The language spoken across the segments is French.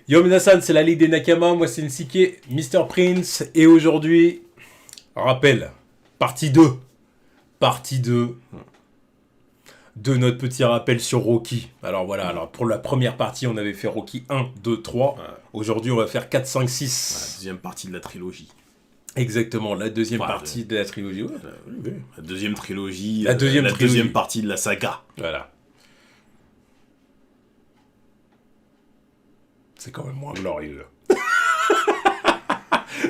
Yo Minasan, c'est la Ligue des Nakama, moi c'est Nsike, Mr. Prince, et aujourd'hui, rappel, partie 2. Partie 2 de notre petit rappel sur Rocky. Alors voilà, alors pour la première partie, on avait fait Rocky 1, 2, 3. Ouais. Aujourd'hui, on va faire 4, 5, La 6. deuxième partie de la trilogie. Exactement, la deuxième Ouais, partie de la trilogie. Ouais. Oui. La deuxième trilogie. La deuxième trilogie. Deuxième partie de la saga. Voilà. C'est quand même moins glorieux.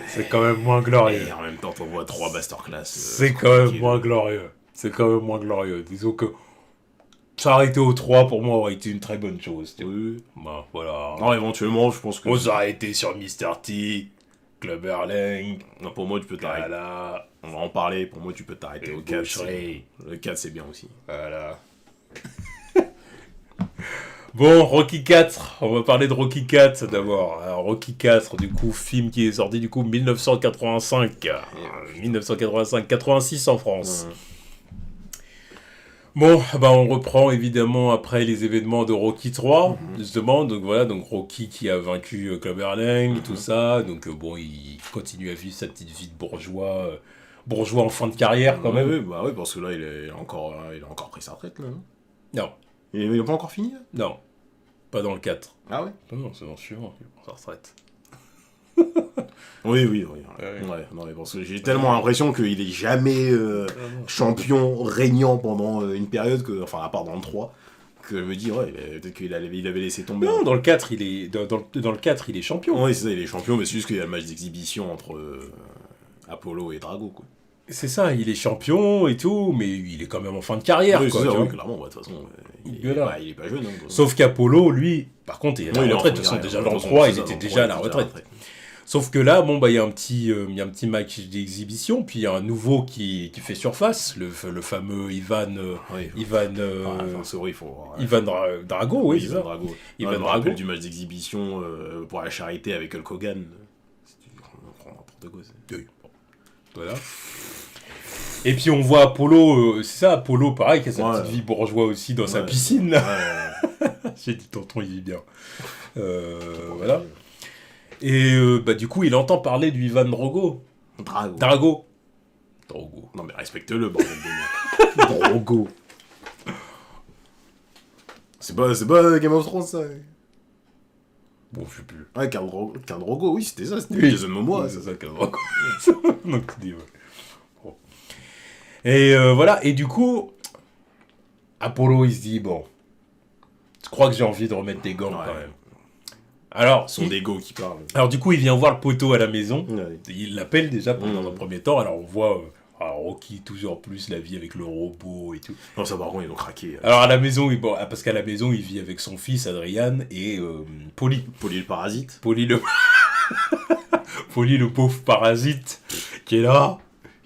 C'est quand même moins glorieux. Et en même temps, on voit 3 masterclass. C'est quand même moins glorieux. C'est quand même moins glorieux. Disons que s'arrêter au 3 pour moi aurait été une très bonne chose. Oui. Bah, voilà. Non, éventuellement, je pense que. On s'arrêter sur Mr. T, Club Erling. Non, pour moi, tu peux t'arrêter. Voilà. On va en parler. Pour moi, tu peux t'arrêter au 4. Boucherie. Le 4, c'est bien aussi. Voilà. Bon, Rocky 4, on va parler de Rocky 4 d'abord. Alors, Rocky 4, du coup, film qui est sorti du coup 1985. 1985, 86 en France. Ouais. Bon, bah on reprend évidemment après les événements de Rocky 3, justement. Donc voilà, donc Rocky qui a vaincu Club Erling, tout ça. Donc bon, il continue à vivre sa petite vie de bourgeois, bourgeois en fin de carrière quand même. Oui, bah oui, parce que là, il a encore pris sa retraite, là. Non, Non, il a pas encore fini, là. non, pas dans le 4. Ah ouais. Non, c'est dans le suivant, il prend sa retraite. Oui. Ouais. Ouais, non, mais parce que j'ai tellement l'impression qu'il est jamais champion régnant pendant une période, enfin, à part dans le 3, que je me dis, ouais, peut-être qu'il avait laissé tomber. Non, dans le 4, il est, dans le 4, il est champion. Oui, c'est ça, il est champion, mais c'est juste qu'il y a le match d'exhibition entre Apollo et Drago, quoi. C'est ça, il est champion et tout, mais il est quand même en fin de carrière, Oui, quoi. c'est ça, Tu oui, vois. clairement, bah, de toute façon, Voilà. il est pas jeune. Hein, Sauf qu'Apollo, lui, par contre, il est à oui, la il est en retraite. De fin toute façon, de déjà carrière. dans le De toute 3, façon, il c'est était ça, déjà à la dans le 3, il était retraite. Sauf que là, bon, bah, il y a un petit match d'exhibition, puis il y a un nouveau qui fait surface, le fameux Ivan, Oui. Ivan, Enfin, c'est vrai, il faut. Ivan Drago, oui, c'est Ivan ça. Drago. Ivan Je me Drago. rappelle du match d'exhibition pour la charité avec Hulk Hogan. C'était n'importe quoi. Oui. Bon. Voilà. Et puis on voit Apollo, c'est ça, Apollo, pareil, qui a sa petite vie bourgeois aussi dans sa piscine, là. J'ai dit, tonton, il vit bien. Voilà. Et bah, du coup, il entend parler du Ivan Drago. Drago. Drago. Non, mais respecte-le, bordel de merde. Drago. C'est pas Game of Thrones, ça. Bon, je sais plus. Ouais, Khal Drogo, oui, c'était ça, c'était Oui. Jason Momoa. Ouais, c'est ça, Khal Drogo. Donc, tu dis, ouais. Bon. Et voilà, et du coup, Apollo, il se dit, bon, je crois que j'ai envie de remettre des gants, quand même. Alors, Son dégo qui parle. alors, du coup, il vient voir le poteau à la maison. Ouais. Il l'appelle déjà dans un premier temps. Alors, on voit Rocky toujours plus la vie avec le robot et tout. Non, ça, par contre, ils ont craqué. Alors, à la maison, parce qu'à la maison, il vit avec son fils, Adrian, et Polly. Polly le parasite. Polly le pauvre parasite qui est là.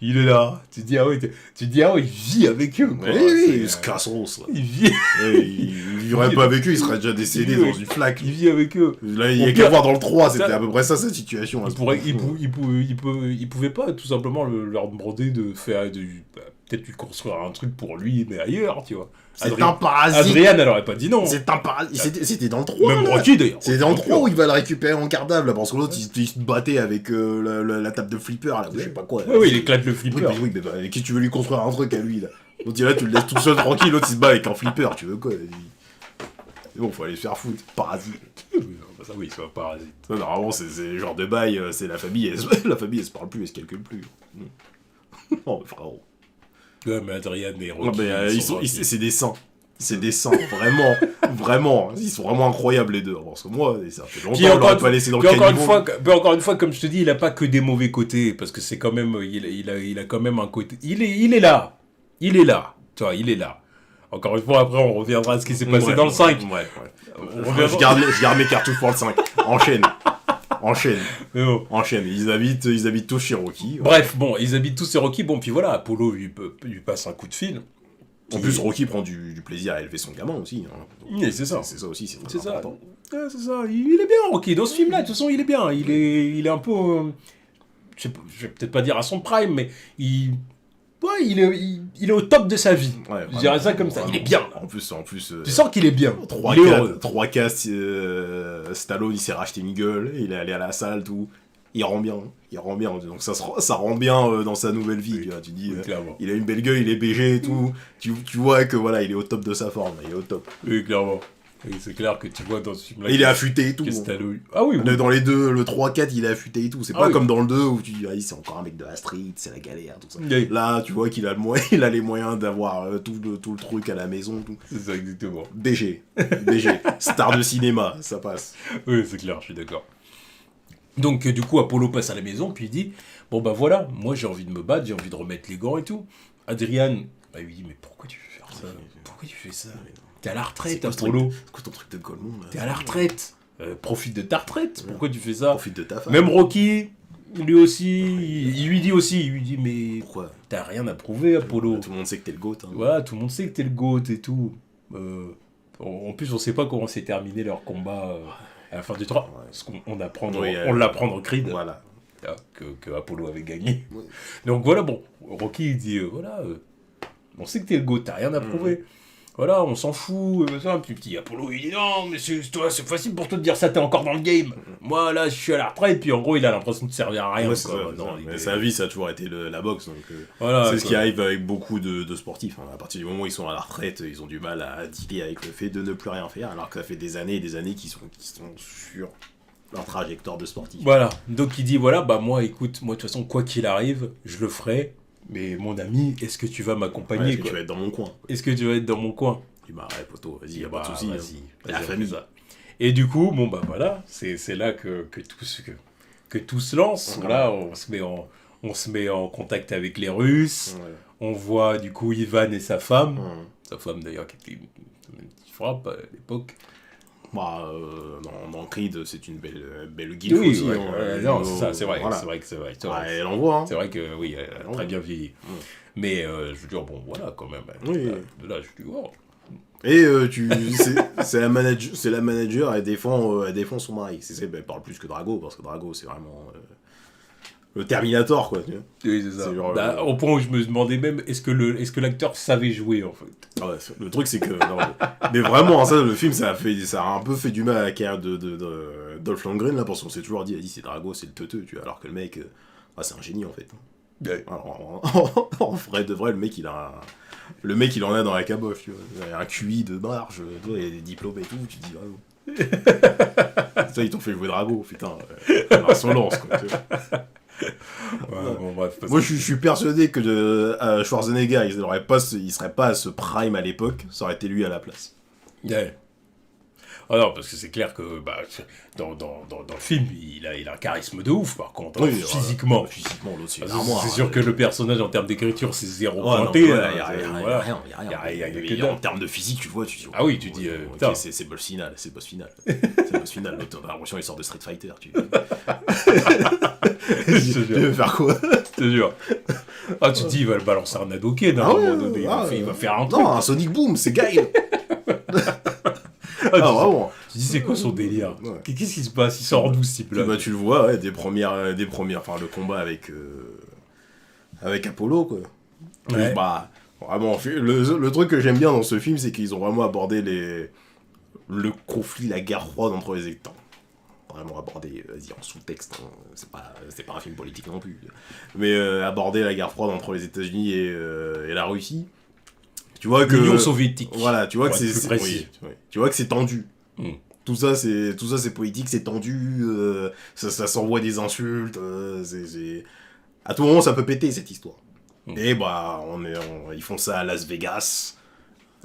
Il est là. Tu te dis, ah oui, il vit avec eux, quoi. Oui, il se casse ronce, là. Il vit. Il vivrait pas avec eux, il serait déjà décédé dans une flaque. Il vit avec eux. Là, il y a qu'à voir dans le 3, c'était à peu près ça, sa situation. Il pouvait pas tout simplement leur demander de faire peut-être lui construire un truc pour lui, mais ailleurs, tu vois. C'est un parasite. Adrian, elle aurait pas dit non. C'est un parasite. C'était dans le 3. Même là. Rocky, d'ailleurs. C'est dans le 3 où il va le récupérer en cardable, là, parce que l'autre, il se battait avec la table de flipper, là, je sais pas quoi. Oui, il éclate le flipper. Oui, mais qu'est-ce que tu veux lui construire un truc à lui, là? Donc là, tu le laisses tout seul tranquille, l'autre, il se bat avec un flipper, tu veux quoi? C'est bon, faut aller se faire foutre. Parasite. Ça, oui, c'est un parasite. Ça, normalement, c'est le genre de bail, c'est la famille, elle se parle plus, elle se calcule plus. Non, mais frérot. Ouais, mais Adrian et Rocky. Non, mais c'est des saints. C'est des saints, vraiment. Ils sont vraiment incroyables, les deux. Parce que moi, ça fait longtemps que je l'aurais pas laissé dans le caniveau. Encore une fois, comme je te dis, il a pas que des mauvais côtés, parce que c'est quand même, il a quand même un côté. Il est là. Tu vois, il est là. Encore une fois, après, on reviendra à ce qui s'est passé dans le 5. Ouais. Je garde mes cartouches pour le 5. Enchaîne. Mais bon. Enchaîne. Ils habitent tous chez Rocky. Bref, bon, ils habitent tous chez Rocky. Bon, puis voilà, Apollo lui passe un coup de fil. En plus, Rocky prend du plaisir à élever son gamin aussi. Hein. Oui, c'est ça. C'est ça aussi, C'est ça. important. Ouais, c'est ça. Il est bien, Rocky. Dans ce film-là, de toute façon, il est bien. Il est un peu... je vais peut-être pas dire à son prime, mais il Ouais, il est au top de sa vie. Ouais, Je dirais ça comme ça. Il est bien. En plus, Tu sens qu'il est bien. 3 il est heureux. 3K, Stallone, il s'est racheté une gueule, il est allé à la salle, tout. Il rend bien. Donc ça rend bien dans sa nouvelle vie, Oui. tu vois. Tu dis, Oui, clairement. il a une belle gueule, il est BG et tout. Tu vois que voilà, il est au top de sa forme, il est au top. Oui, clairement. Oui, c'est clair que tu vois dans ce film-là. Il est affûté et tout. que Stallone- Ah oui, oui. Dans les deux, le 3-4, il est affûté et tout. C'est Ah pas oui. comme dans le 2 où tu dis, ah, c'est encore un mec de la street, c'est la galère, tout ça. Oui. Là, tu vois qu'il a, il a les moyens d'avoir tout le truc à la maison, tout. C'est ça, exactement. BG. Star de cinéma, ça passe. Oui, c'est clair, je suis d'accord. Donc, du coup, Apollo passe à la maison, puis il dit, bon bah voilà, moi j'ai envie de me battre, j'ai envie de remettre les gants et tout. Adrian, bah, il lui dit, mais pourquoi tu veux faire ça? Pourquoi tu fais ça? T'es à la retraite, Apollo. C'est quoi ton truc de Golemon, là? T'es à la retraite. Profite de ta retraite. Pourquoi tu fais ça? Profite de ta femme. Même Rocky, lui aussi, il lui dit, mais Pourquoi? t'as rien à prouver, Apollo. Tout le monde sait que t'es le GOAT. Hein. Voilà, tout le monde sait que t'es le GOAT et tout. En plus, on sait pas comment s'est terminé leur combat à la fin du 3. Parce qu'on apprend, Oui, on l'apprend dans Creed, Voilà. que Apollo avait gagné. Oui. Donc voilà, bon, Rocky il dit, on sait que t'es le GOAT, t'as rien à prouver. Voilà, on s'en fout, ça. Puis petit Apollo, il dit non, mais c'est facile pour toi de dire ça, t'es encore dans le game. Moi, là, je suis à la retraite, puis en gros, il a l'impression de servir à rien. Ouais, quoi. c'est ça. Non, Mais sa vie, ça a toujours été la boxe. Donc, voilà, c'est ce quoi. qui arrive avec beaucoup de sportifs. Hein. À partir du moment où ils sont à la retraite, ils ont du mal à dealer avec le fait de ne plus rien faire, alors que ça fait des années et des années qu'ils sont sur leur trajectoire de sportif. Voilà, donc il dit voilà, bah moi, écoute, moi, de toute façon, quoi qu'il arrive, je le ferai. Mais mon ami, est-ce que tu vas m'accompagner, Ouais, est-ce que quoi? tu vas être dans mon coin? Est-ce que tu vas être dans mon coin? Il dit, bah ouais, poto, vas-y, y a Bah, pas de soucis. vas-y, Hein. vas-y, La on famille. fait ça. Et du coup, bon bah voilà, c'est là que tout se lance. Ouais. Là, on se met en contact avec les Russes. Ouais. On voit du coup Ivan et sa femme. Ouais. Sa femme d'ailleurs qui était une petite frappe à l'époque. Bah, dans Creed, c'est une belle guilde Oui, aussi. ouais, Hein. non, c'est ça, c'est vrai, Voilà. c'est vrai. Ouais, elle envoie. Hein. C'est vrai que oui, elle a très bien vieilli. Mais je veux dire, bon voilà quand même. Oui. Là, je dis, oh. Et c'est la manager, elle défend son mari. Elle parle plus que Drago, parce que Drago, c'est vraiment le Terminator, quoi. Tu vois. Oui, c'est ça. C'est genre, Bah, au point où je me demandais même, est-ce que l'acteur savait jouer en fait? Ah ouais, le truc, c'est que. Non, mais vraiment, ça, le film, ça a un peu fait du mal à la carrière de Dolph Lundgren, là, parce qu'on s'est toujours dit, c'est Drago, c'est le teuteux, tu vois, alors que le mec, c'est un génie, en fait. Ouais. Alors, en vrai de vrai, le mec, il en a dans la caboche, tu vois. Il a un QI de marge, tu vois, il a des diplômes et tout, tu te dis, bravo. Ça, ils t'ont fait jouer Drago, putain. Insolence, quoi, tu vois. Ouais, bon, bref, Moi, je suis persuadé que Schwarzenegger, il serait pas à ce prime à l'époque, ça aurait été lui à la place. Ouais. Ah non, parce que c'est clair que bah, dans le film, il a un charisme de ouf, par contre, hein, physiquement. Physiquement, l'autre, c'est une Parce que armoire. c'est sûr que le personnage, en termes d'écriture, c'est zéro Ouais, pointé. il y hein, a rien. Y a que Mais dalle. en termes de physique, tu vois, tu dis. Ah oui, tu dis, ok, putain. c'est le boss final, c'est le boss final. C'est le boss final. L'autre, t'as l'impression qu'il sort de Street Fighter. Tu veux faire quoi? Je te jure. Ah, tu te dis, il va le balancer un Hadoken à un moment donné. Il va faire un truc. Non, un Sonic Boom, c'est Gail. Ah, vraiment. tu dis, c'est quoi son délire? Ouais. Qu'est-ce qui se passe? Il sort d'où ce type-là? Bah, tu le vois, ouais, des premières, enfin, le combat avec Apollo, quoi. Ouais. Bah, vraiment, le truc que j'aime bien dans ce film, c'est qu'ils ont vraiment abordé le conflit, la guerre froide entre les États. Vraiment abordé, vas-y, en sous-texte, hein. C'est pas un film politique non plus. Mais aborder la guerre froide entre les États-Unis et la Russie. Tu vois que L'Union soviétique. Voilà, tu vois que Pour être c'est plus précis. oui, tu vois que c'est tendu. Mm. Tout ça c'est politique, c'est tendu, ça s'envoie des insultes, à tout moment ça peut péter cette histoire. Et bah ils font ça à Las Vegas,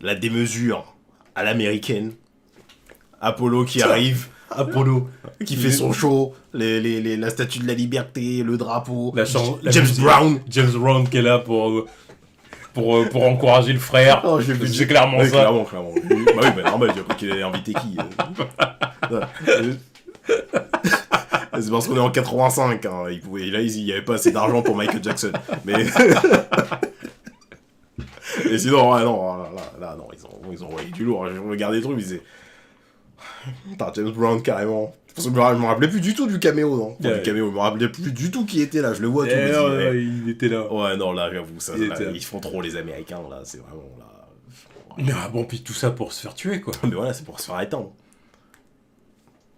la démesure à l'américaine. Apollo qui arrive, Apollo qui fait son show, la statue de la liberté, le drapeau, La James musique. Brown. James Brown qui est là pour encourager le frère. Oh, c'est clairement ouais, ça. Clairement. Bah oui, bah normal, tu vois qu'il ait invité qui C'est parce qu'on est en 85, hein. Il y avait pas assez d'argent pour Michael Jackson. Mais. Et sinon, ouais, non, là, non, ils ont envoyé du lourd. Je regardais les trucs, ils disaient. Putain, James Brown, carrément. Parce que je me rappelais plus du tout du caméo, non. Ouais. Du caméo, je me rappelais plus du tout qui était là. Je le vois tout. Je me dis, il était là. ouais, non, là, j'avoue, ça, Il là, était là. ils font trop les Américains, là. C'est vraiment là. Mais bon, puis tout ça pour se faire tuer, quoi. Mais voilà, c'est pour se faire éteindre.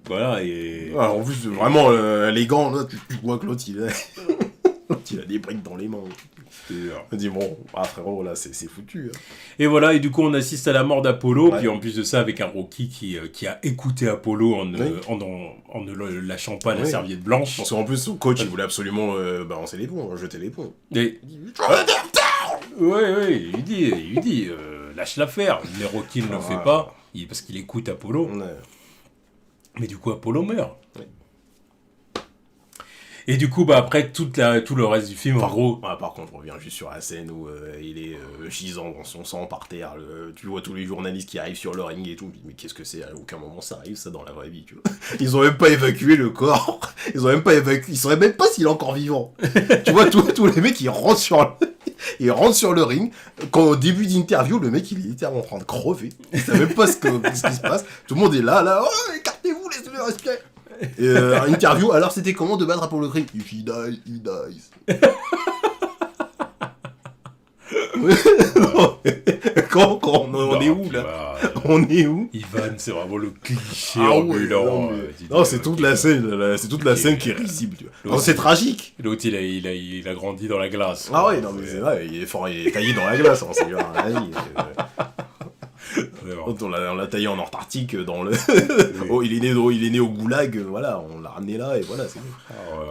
Voilà, et... Ouais, en plus, vraiment, les gants, là, tu vois que l'autre, il a des briques dans les mains. Je me dis, bon, frérot, là, c'est foutu. Hein. Et voilà, et du coup, on assiste à la mort d'Apollo, Ouais. puis en plus de ça, avec un Rocky qui a écouté Apollo en ne, Oui. en ne le lâchant pas la Oui. serviette blanche. Parce qu'en plus, son coach, il voulait absolument balancer les ponts, jeter les ponts. Et... Il dit, Ouais, il dit, lâche l'affaire. Mais Rocky ne le fait pas, parce qu'il écoute Apollo. Ouais. Mais du coup, Apollo meurt. Oui. Et du coup, après, tout le reste du film, en gros... Par contre, je reviens juste sur la scène où il est gisant dans son sang par terre. Tu vois tous les journalistes qui arrivent sur le ring et tout. Mais qu'est-ce que c'est? À aucun moment ça arrive, ça, dans la vraie vie, tu vois. Ils ont même pas évacué le corps. Ils ont même pas évacué. Ils sauraient même pas s'il est encore vivant. Tu vois, tous les mecs, ils rentrent sur le ring. Quand au début d'interview, le mec, il est littéralement en train de crever. Il sait même pas ce qui se passe. Tout le monde est là. Oh, écartez-vous, laissez-le respirer. Et interview, alors c'était comment de battre Apollo Creed? If he dies, he dies. Quand on est où, là? On est où? Ivan, c'est vraiment le cliché Ah ambulant. Non, c'est toute la scène, c'est toute la scène qui est risible, tu vois. Non, c'est tragique. L'autre, il a grandi dans la glace. Ah ouais, non, mais c'est vrai, il est fort, il est taillé dans la glace, hein, c'est genre, vas-y. On l'a taillé en Antarctique dans le. Oh, il est né au goulag, voilà, on l'a ramené là et voilà, c'est bon.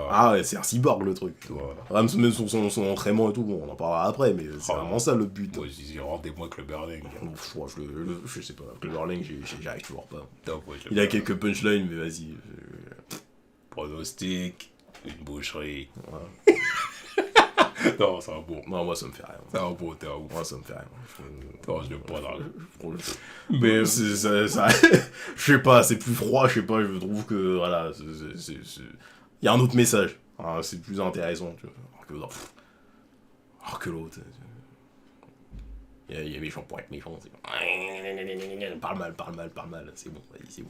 Ah ouais, c'est un cyborg le truc. Voilà. Même son entraînement et tout, bon, on en parlera après, mais c'est vraiment ça le but. Moi, je dis, rendez-moi Clubberling. Je sais pas, Clubberling, j'y arrive toujours pas. Non, Il a quelques punchlines, mais vas-y. Pronostic, une boucherie. Ouais. Non, c'est un bon. Non, moi ça me fait rien. C'est un bon, t'es un ouf. Moi ça me fait rien. Non, je l'aime pas dans Mais ça, je sais pas, c'est plus froid, je sais pas, je trouve que voilà, il y a un autre message, hein, c'est plus intéressant, tu vois, alors que l'autre, il est méchant pour être méchant, parle mal, c'est bon, vas-y, c'est bon.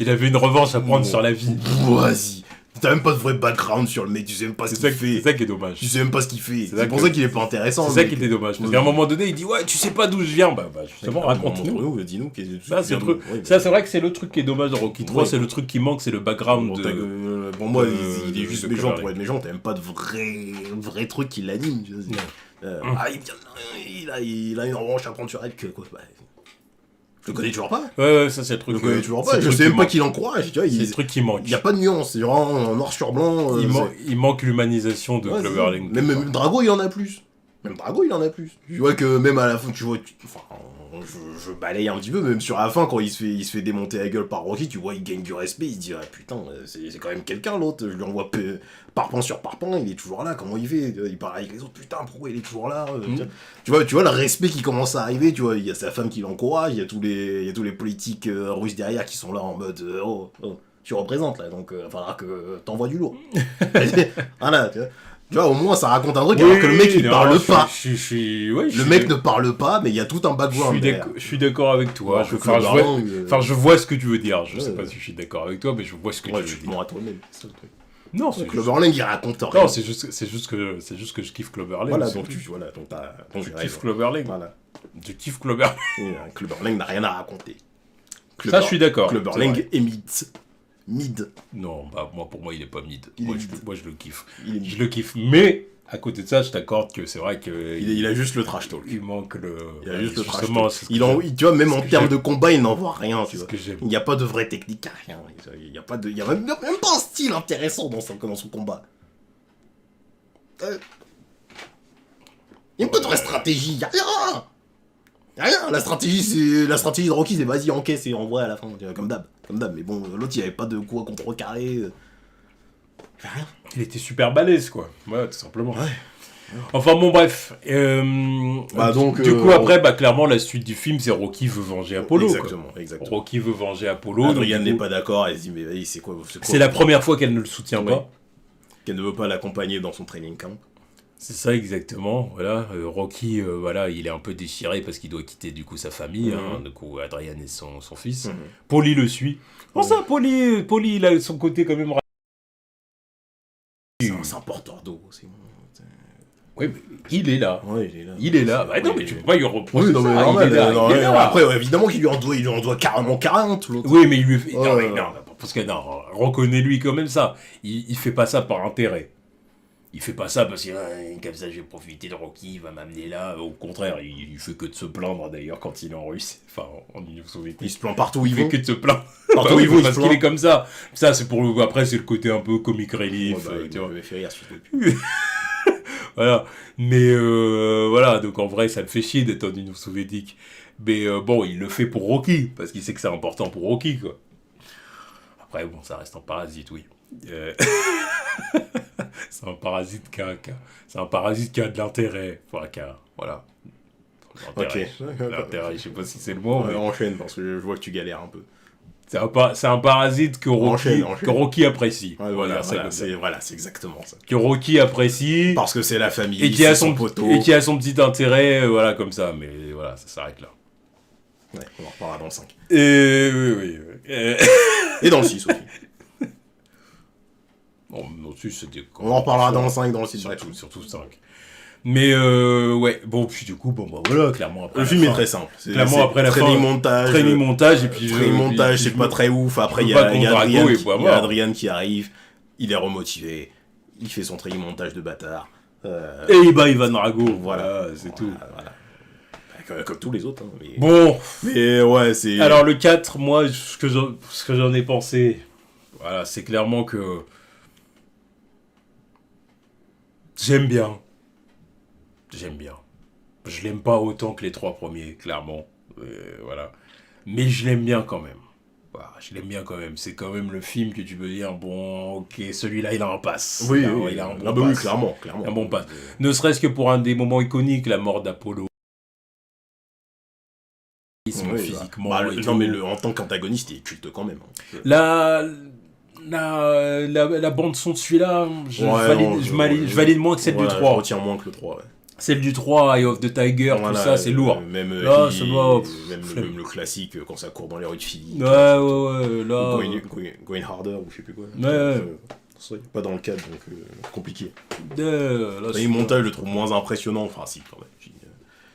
Il avait une revanche à prendre sur la vie. Vas-y. T'as même pas de vrai background sur le mec, tu sais même pas ce qu'il fait. C'est ça qui est dommage. Tu sais même pas ce qu'il fait. C'est pour ça qu'il est pas intéressant. C'est ça qui était dommage. Parce qu'à un moment donné, il dit ouais, tu sais pas d'où je viens. Bah justement, raconte-nous. Dis-nous. Ça, c'est le truc. Ça, c'est vrai que c'est le truc qui est dommage dans Rocky 3. C'est le truc qui manque, c'est le background. Pour moi, il est juste méchant pour être méchant. T'as même pas de vrai truc qui l'anime. Il a une revanche à prendre sur elle que quoi. Je le connais toujours pas. Ouais, ça c'est le truc. Je le connais toujours pas. Je sais même pas qui l'encourage. C'est le truc qui manque. Il y a pas de nuance. C'est vraiment noir sur blanc. Il manque l'humanisation de Clubberling. Même Drago, il en a plus. Tu vois que même à la fin, je balaye un petit peu, même sur la fin, quand il se fait démonter la gueule par Rocky, tu vois, il gagne du respect, il se dit, ah putain, c'est quand même quelqu'un l'autre, je lui envoie parpaing sur parpaing, il est toujours là, comment il fait? Il parle avec les autres, putain, pourquoi il est toujours là? Tu vois le respect qui commence à arriver, tu vois, il y a sa femme qui l'encourage, il y a tous les politiques russes derrière qui sont là en mode, tu représentes là, donc il faudra que t'envoies du lourd. Voilà, tu vois. Tu vois, au moins ça raconte un truc, alors que le mec il parle pas. Le mec ne parle pas, mais il y a tout un background. Je suis d'accord avec toi. Je vois ce que tu veux dire. Je sais pas si je suis d'accord avec toi, mais je vois ce que tu veux dire. Tu te mens à toi-même, c'est ça le truc. Non, c'est Clubberling, il raconte rien. Non, c'est juste que je kiffe Clubberling. Voilà, donc tu kiffes Clubberling. Voilà. Tu kiffes Clubberling. Clubberling n'a rien à raconter. Ça, je suis d'accord. Clubberling est mid. Non, pour moi, il est pas mid. Moi, je le kiffe. Je le kiffe. Mais, à côté de ça, je t'accorde que c'est vrai que... Il a juste le trash talk. Il manque le... Il a juste le trash talk. Tu vois, même en termes de combat, il n'en voit rien, tu vois. Il n'y a pas de vraie technique, rien. Il n'y a même pas un style intéressant dans son combat. Il n'y a pas de vraie stratégie, il n'y a rien. Rien, la stratégie de Rocky, c'est vas-y, encaisse et envoie à la fin, comme d'hab. Mais bon, l'autre, il n'y avait pas de quoi contrecarrer. Rien. Il était super balèze, quoi. Ouais, tout simplement. Ouais. Enfin, bon, bref. Du coup, après, clairement, la suite du film, c'est Rocky veut venger Apollo. Exactement. Rocky veut venger Apollo. Adrian n'est pas d'accord, elle se dit, mais vas-y, c'est quoi C'est la première fois qu'elle ne le soutient pas. Qu'elle ne veut pas l'accompagner dans son training camp. C'est ça exactement, voilà. Rocky, voilà, il est un peu déchiré parce qu'il doit quitter du coup sa famille, hein, du coup Adrian et son fils. Paulie le suit. Bon ça, Paulie, il a son côté quand même... C'est un porteur d'eau, c'est bon. Oui, mais il est là. Ouais, il est là. Il est là. Bah non, mais tu peux pas lui reprocher Oui, non, mais ça. normal, Il est là, il est là. Après, évidemment qu'il lui en doit carrément 40, l'autre. Oui, mais il lui fait... Non, mais non, parce que non, reconnais-lui quand même ça. Il fait pas ça par intérêt. Il fait pas ça parce que comme ça je vais profiter de Rocky, il va m'amener là. Au contraire, il fait que de se plaindre d'ailleurs quand il est en Russie. Enfin, en Union soviétique. Il se plaint partout où il fait va. que de se plaindre. Partout où il va, parce qu'il est comme ça. Ça, c'est pour le... Après, c'est le côté un peu comic relief. Tu vois, il m'a fait rire, celui-là. Voilà. Mais voilà, donc en vrai, ça le fait chier d'être en Union soviétique. Mais bon, il le fait pour Rocky, parce qu'il sait que c'est important pour Rocky, quoi. Après, bon, ça reste un parasite, oui. C'est un parasite c'est un parasite qui a de l'intérêt. Enfin, voilà. L'intérêt. Ok. L'intérêt, je sais pas si c'est le mot, mais... Enchaîne, parce que je vois que tu galères un peu. C'est un parasite que Rocky, Enchaîne. que Rocky apprécie. Ouais, voilà, c'est exactement ça. Que Rocky apprécie. Parce que c'est la famille, Et qui a son poteau. Et qui a son petit intérêt, voilà, comme ça. Mais voilà, ça s'arrête là. Ouais, on en reparlera dans le 5. Oui. Et dans le 6 aussi. Bon, non, c'était... On en reparlera dans le 5, dans le 6, surtout 5. Mais ouais, bon, puis du coup, bon, bah voilà, clairement après. Le film est très simple. Clairement après la fin. Training montage, et puis. Training montage, c'est pas très ouf. Après, il y a Adrian qui arrive, il est remotivé, il fait son training montage de bâtard. Et il bat Ivan Drago, voilà, c'est tout. Voilà. Comme tous les autres. Hein, mais... Bon. Mais ouais, c'est. Alors le 4, moi, ce que j'en ai pensé, voilà, c'est clairement que. J'aime bien. Je l'aime pas autant que les 3 premiers, clairement. Voilà. Mais je l'aime bien quand même. Voilà, je l'aime bien quand même. C'est quand même le film que tu peux dire, bon, ok, celui-là, il a un pass. Oui, il a un bon pass. Oui, clairement. Un bon pass. Ne serait-ce que pour un des moments iconiques, la mort d'Apollo. Physiquement. Non, mais en tant qu'antagoniste, il est culte quand même. La bande-son de celui-là, je valide moins que celle du 3. Je retiens moins que le 3, ouais. Celle du 3, Eye of the Tiger, tout ça, c'est lourd. Même le classique, quand ça court dans les rues de Philly. Ouais, là... Going Harder, ou je sais plus quoi. Ouais. Pas dans le cadre, donc compliqué. Le montage, je le trouve moins impressionnant, enfin si, quand même.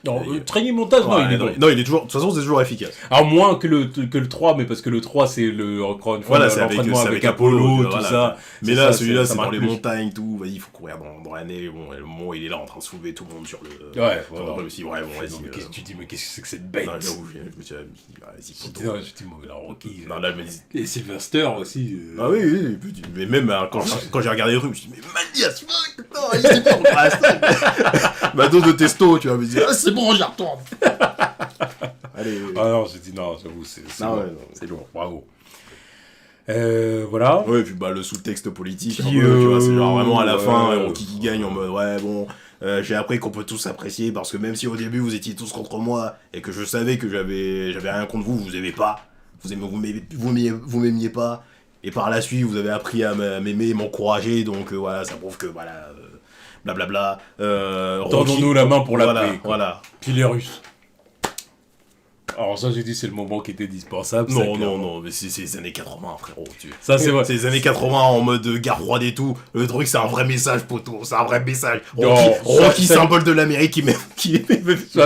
Non, training montage, non, il est bon. Non, il est toujours... De toute façon, c'est toujours efficace. Alors, moins que le 3, mais parce que le 3, c'est encore une fois, l'entraînement avec Apollo, tout ça. Mais là, celui-là, c'est dans les montagnes, tout. Vas-y, il faut courir dans la neige. Bon, le moment où il est là en train de soulever tout le monde sur le... Ouais, voilà. Je me suis dit, ouais, bon, vas-y. Tu dis, mais qu'est-ce que c'est que cette bête? Non, j'avoue, je me suis dit, vas-y, poteau. Non, je dis, là, Rocky. Non, là, je me dis... Et Sylvester aussi. Ah oui, mais même quand j'ai regardé le truc, je me suis dit, mais Mathias, putain, il est pas, on passe ça. Ma dose de testo, tu vois, me dire, ah, c'est bon, j'y retourne. Allez. Ah non, j'ai dit non, j'avoue, c'est lourd. C'est lourd, bravo. Voilà. Ouais, et puis le sous-texte politique, tu vois, c'est genre vraiment à la fin, Rocky qui gagne en mode, ouais, bon, j'ai appris qu'on peut tous s'apprécier parce que même si au début vous étiez tous contre moi et que je savais que j'avais rien contre vous, vous aimez pas, vous m'aimiez pas, et par la suite vous avez appris à m'aimer, m'encourager, donc voilà, ça prouve que voilà, blablabla. Tendons-nous la main pour la paix. Voilà. Puis les Russes. Alors ça, j'ai dit, c'est le moment qui était dispensable. Non, mais c'est les années 80, frérot. Ça, c'est vrai. C'est les années 80 en mode guerre froide et tout. Le truc, c'est un vrai message, poteau. C'est un vrai message. Rocky, symbole de l'Amérique, qui met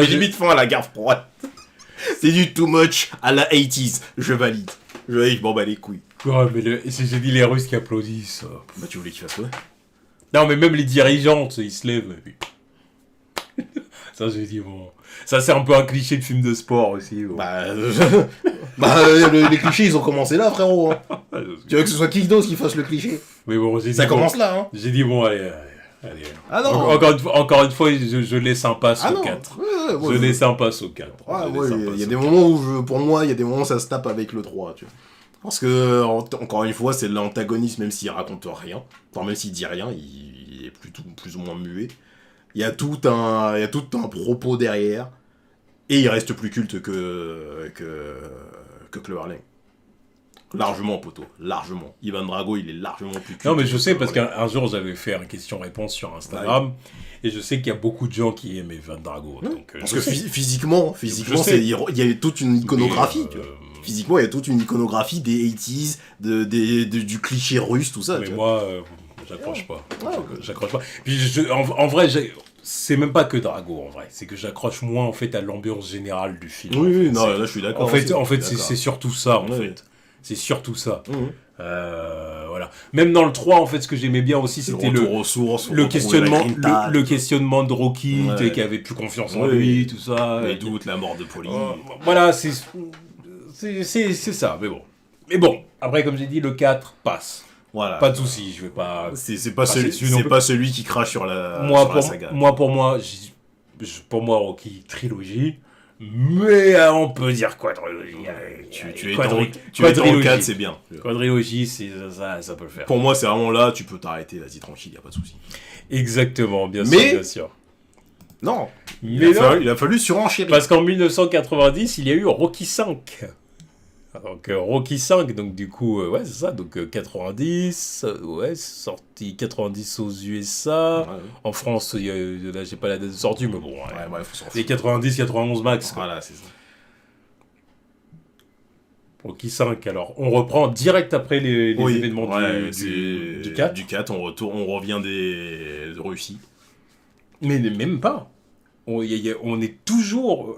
limite fin à la guerre froide. C'est du too much à la 80s. Je valide. Je m'en bats les couilles. Ouais, mais j'ai dit les Russes qui applaudissent. Bah, tu voulais qu'ils fassent quoi? Non, mais même les dirigeants, ils se lèvent. Et puis... Ça, j'ai dit, bon... Ça, c'est un peu un cliché de film de sport aussi. Bon. Les clichés, ils ont commencé là, frérot. Hein. Tu veux que ce soit qui d'autre qui fasse le cliché? Mais bon, ça commence là, hein. J'ai dit, bon, allez. Ah non. Encore une fois, je laisse un pass au 4. Je laisse un pass au 4. Il y a des moments où, pour moi, il y a des moments où ça se tape avec le 3, tu vois. Parce que, encore une fois, c'est l'antagoniste, même s'il raconte rien. Enfin, même s'il dit rien, il est plus ou moins muet. Il y a tout un propos derrière. Et il reste plus culte que Clubber Lang. Largement, poteau. Largement. Ivan Drago, il est largement plus culte. Non, mais je sais, parce qu'un jour, j'avais fait une question-réponse sur Instagram, et je sais qu'il y a beaucoup de gens qui aiment Ivan Drago. Donc, parce que physiquement, il y a toute une iconographie, tu vois. Physiquement, il y a toute une iconographie des 80s, du cliché russe, tout ça. Mais moi, j'accroche pas. J'accroche pas. Puis en vrai, c'est même pas que Drago, en vrai. C'est que j'accroche moins, en fait, à l'ambiance générale du film. Oui, non, là, je suis d'accord. En fait, c'est surtout ça, en fait. C'est surtout ça. Voilà. Même dans le 3, en fait, ce que j'aimais bien aussi, c'était le questionnement de Rocky, qui avait plus confiance en lui, tout ça. Les doutes, la mort de Paulie. Voilà, c'est ça, mais bon. Mais bon, après, comme j'ai dit, le 4 passe. Voilà. Pas de soucis, je vais pas... C'est pas celui qui crache sur la saga. Pour moi, Rocky, trilogie. Mais on peut dire quadrilogie. Tu es dans le 4, c'est bien. Quadrilogie, ça peut le faire. Pour moi, c'est vraiment là, tu peux t'arrêter, vas-y, tranquille, y a pas de souci. Exactement, bien sûr. Non, il a fallu surenchérir. Parce qu'en 1990, il y a eu Rocky 5. Donc Rocky 5, donc du coup, ouais, c'est ça, donc 90, ouais, sorti 90 aux USA. En France, là, j'ai pas la date de sortie, mais bon, c'est 90, 91 max. Voilà, c'est ça. Rocky 5, alors, on reprend direct après les événements du 4. Du 4, on revient de Russie. Mais même pas. On est toujours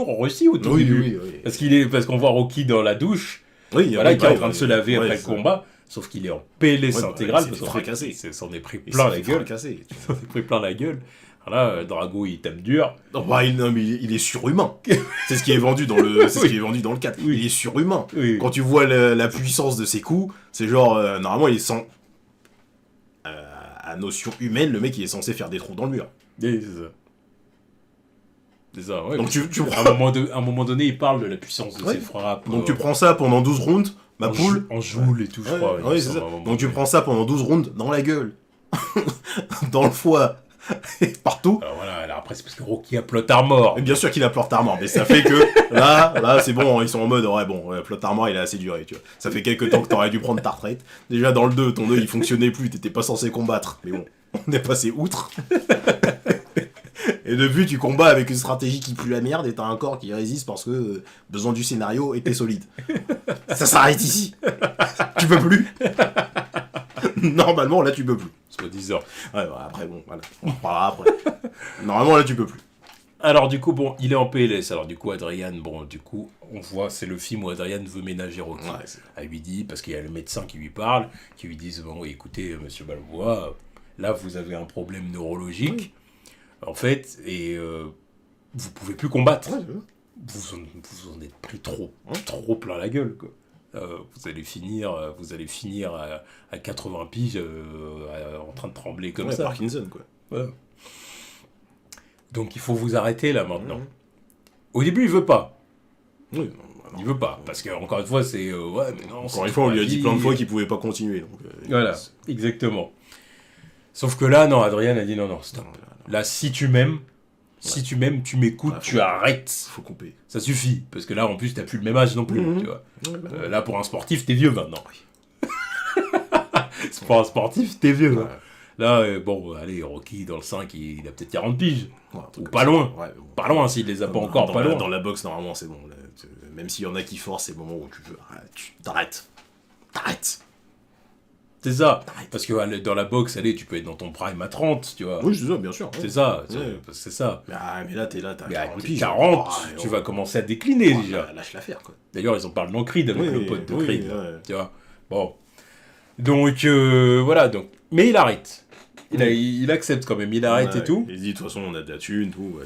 en Russie au tout début. Oui. Parce qu'on voit Rocky dans la douche, qui est en train de se laver après le combat, sauf qu'il est en PLS intégral, parce fracassé. S'en est pris plein la gueule. S'en est pris plein la gueule. Voilà, Drago, il tape dur. Il est surhumain. C'est ce qui est vendu dans le, ce qui est vendu dans le 4. Il est surhumain. Oui. Quand tu vois la puissance de ses coups, c'est genre, normalement, il est sans... à notion humaine, le mec, il est censé faire des trous dans le mur. Oui, c'est ça. C'est ça, ouais. Donc tu à un moment donné, il parle de la puissance de ses frappes. Donc tu prends ça pendant 12 rounds, poule. En joule et tout, je crois. Oui, c'est ça. Donc tu prends ça pendant 12 rounds dans la gueule, dans le foie, et partout. Alors voilà, après c'est parce que Rocky a plot armor. Et bien sûr qu'il a plot armor, mais ça fait que là c'est bon, ils sont en mode, plot armor il a assez duré, tu vois. Ça fait quelques temps que t'aurais dû prendre ta retraite. Déjà dans le 2, ton œil il fonctionnait plus, t'étais pas censé combattre. Mais bon, on est passé outre. Et depuis, tu combats avec une stratégie qui pue la merde et t'as un corps qui résiste parce que besoin du scénario et t'es solide. Ça s'arrête ici. Tu peux plus. Normalement, là, tu peux plus. Soit 10 heures. Ouais, après, bon, voilà. On parlera après. Normalement, là, tu peux plus. Alors, du coup, bon, il est en PLS. Alors, du coup, Adrian, on voit, c'est le film où Adrian veut ménager Rocky. Elle lui dit, parce qu'il y a le médecin qui lui parle, qui lui dit, bon, écoutez, monsieur Balboa, là, vous avez un problème neurologique. En fait, et vous pouvez plus combattre. Vous en êtes pris trop plein la gueule, quoi. Vous allez finir à 80 piges en train de trembler comme ça. Parkinson, quoi. Voilà. Donc il faut vous arrêter là maintenant. Au début, il veut pas. Oui, il veut pas, parce que encore une fois, c'est mais non. Encore une fois, on lui a dit plein de fois qu'il pouvait pas continuer. Donc, voilà, exactement. Sauf que là, non, Adrien a dit non, stop. Là, si tu m'aimes, tu m'écoutes, tu arrêtes. Faut couper. Ça suffit, parce que là, en plus, t'as plus le même âge non plus, tu vois. Là, pour un sportif, t'es vieux maintenant. Pour un sportif, t'es vieux. Hein. Là, allez, Rocky, dans le 5, il a peut-être 40 piges. Ou pas loin. Pas loin, s'il les a pas encore, pas loin. Dans la boxe, normalement, c'est bon. Là, même s'il y en a qui forcent, c'est le moment où tu t'arrêtes. T'arrêtes. C'est ça. Parce que dans la boxe, allez, tu peux être dans ton prime à 30, tu vois. Oui, c'est ça, bien sûr. C'est ça, c'est ça. Mais là, t'as 40 piges. 40, tu vas commencer à décliner déjà. Lâche l'affaire, quoi. D'ailleurs, ils en parlent dans Creed avec le pote de Creed. Tu vois. Bon. Donc, voilà. Donc. Mais il arrête. Il accepte quand même, il arrête et tout. Il dit, de toute façon, on a de la thune, tout.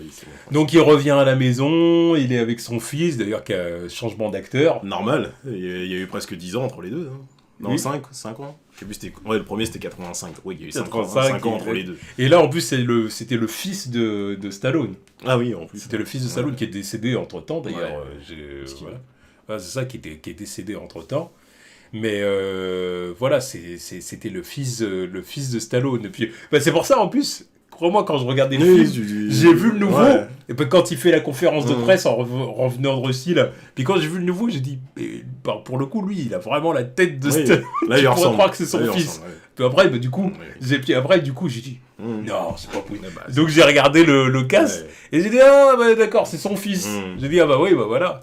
Donc, il revient à la maison, il est avec son fils, d'ailleurs, qui a changement d'acteur. Normal. Il y a eu presque 10 ans entre les deux. Hein. Non, 5 ans. Je sais plus, le premier c'était 85. Oui, il y a eu 5 ans entre les deux. Et là, en plus, c'était le fils de Stallone. Ah oui, en plus. C'était le fils de Stallone qui est décédé entre-temps, d'ailleurs. C'est ça qui est décédé entre-temps. Mais voilà, c'était le fils de Stallone. Et puis, c'est pour ça, en plus, crois-moi, quand je regardais le film, j'ai vu le nouveau. Et puis quand il fait la conférence de presse en revenant de Russie, là, puis quand j'ai vu le nouveau, j'ai dit... pour le coup, lui, il a vraiment la tête de Oui, Stallone. là, il Tu pourrais ressemble. croire que c'est son Là, il fils. ressemble, ouais. Puis après, du coup, Ouais. j'ai dit, non, c'est pas possible. Bah, Donc j'ai regardé le cast, ouais. et j'ai dit, ah, bah d'accord, c'est son fils. Mm. J'ai dit, ah bah oui, bah voilà.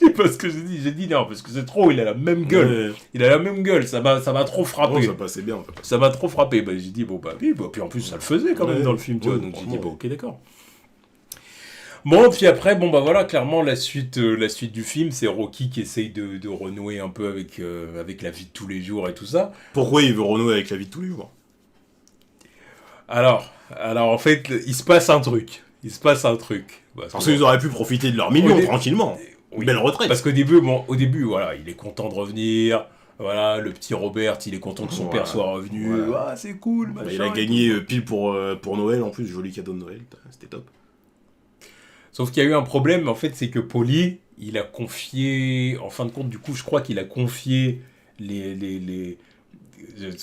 C'est pas ce que j'ai dit, non, parce que c'est trop, il a la même gueule. Ouais. Il a la même gueule, ça m'a trop Oh, frappé. ça passait bien. Ça m'a trop frappé. Bah, j'ai dit, bon, bah oui, bah, puis en plus, ça le faisait quand même Ouais. dans le film, tu vois. Ouais, Donc j'ai dit, vraiment. bon, ok, d'accord. Bon, puis après, bon, bah voilà, clairement, la suite du film, c'est Rocky qui essaye de renouer un peu avec la vie de tous les jours et tout ça. Pourquoi il veut renouer avec la vie de tous les jours? Alors, en fait, il se passe un truc. Parce qu'ils auraient pu profiter de leurs millions tranquillement. Oui, Belle retraite. Parce qu'au début, voilà, il est content de revenir. Voilà, le petit Robert, il est content que son père soit revenu. Voilà. Ah, c'est cool, machin. Il a et gagné tout. pile pour Noël, en plus, joli cadeau de Noël, c'était top. Sauf qu'il y a eu un problème, en fait, c'est que Paulie, il a confié, en fin de compte, du coup, je crois qu'il a confié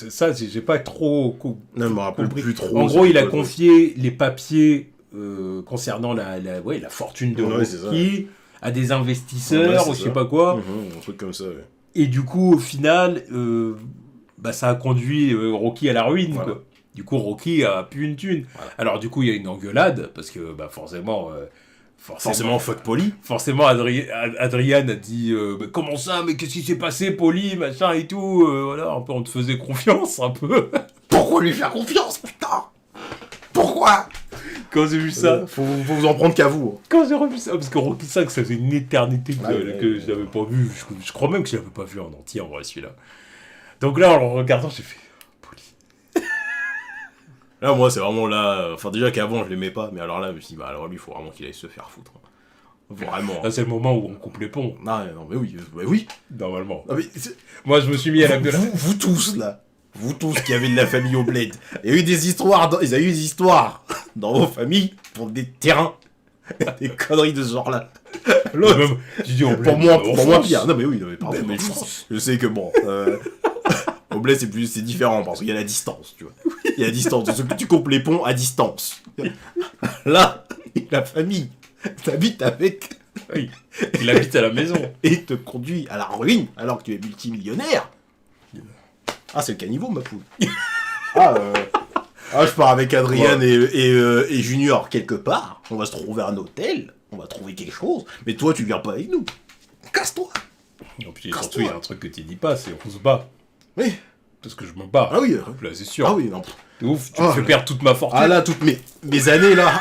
ça, j'ai pas trop Non, je me rappelle compris. plus trop. En gros, il a quoi, confié les papiers concernant la fortune de Ouais, c'est Rocky à des Ouais, investisseurs c'est ou je sais ça. pas quoi. Un truc comme ça, ouais. Et du coup, au final, ça a conduit Rocky à la ruine, Voilà. quoi. Du coup, Rocky a plus une thune. Voilà. Alors, du coup, il y a une engueulade, parce que forcément, Forcément, Paulie. Forcément, Adrian a dit mais comment ça, mais qu'est-ce qui s'est passé, Paulie, machin et tout. Voilà, un peu, on te faisait confiance, un peu. Pourquoi lui faire confiance, putain? Pourquoi? Quand j'ai vu ça, Faut vous en prendre qu'à vous. quand j'ai revu ça, parce que Rocky 5, ça faisait une éternité que je l'avais pas vu. Je crois même que je l'avais pas vu en entier, en vrai, celui-là. Donc là, en le regardant, j'ai fait Paulie. Là, moi, c'est vraiment là. Enfin, déjà qu'avant, je l'aimais pas, mais alors là, je me suis dit, bah, alors lui, il faut vraiment qu'il aille se faire foutre. Vraiment. Là, c'est le moment où on coupe les ponts, Non, mais oui. normalement. Non, mais Moi, je me suis mis à la gueule. vous tous, là. Vous tous qui avez de la famille au bled. Il y a eu des histoires dans vos familles pour des terrains. Des conneries de ce genre-là. L'autre, Même, j'ai dit, pour moi, pire. Non, mais oui, non, mais pardon, mais je sais que bon. Au bled, c'est différent parce qu'il y a la distance, tu vois. Il y a la distance. Tu coupes les ponts à distance. Là, la famille t'habites avec Oui, il habite à la maison. et te conduit à la ruine alors que tu es multimillionnaire. Ah, c'est le caniveau, ma poule. Je pars avec Adrien et Junior quelque part. On va se trouver un hôtel. On va trouver quelque chose. Mais toi, tu viens pas avec nous. Casse-toi. Et puis surtout, il y a un truc que tu dis pas, c'est on se bat. Oui. Parce que je me bats. Ah oui. Là, c'est sûr. Ah oui, non. C'est ouf, tu me fais perdre toute ma fortune. Ah là, toutes mes années, là.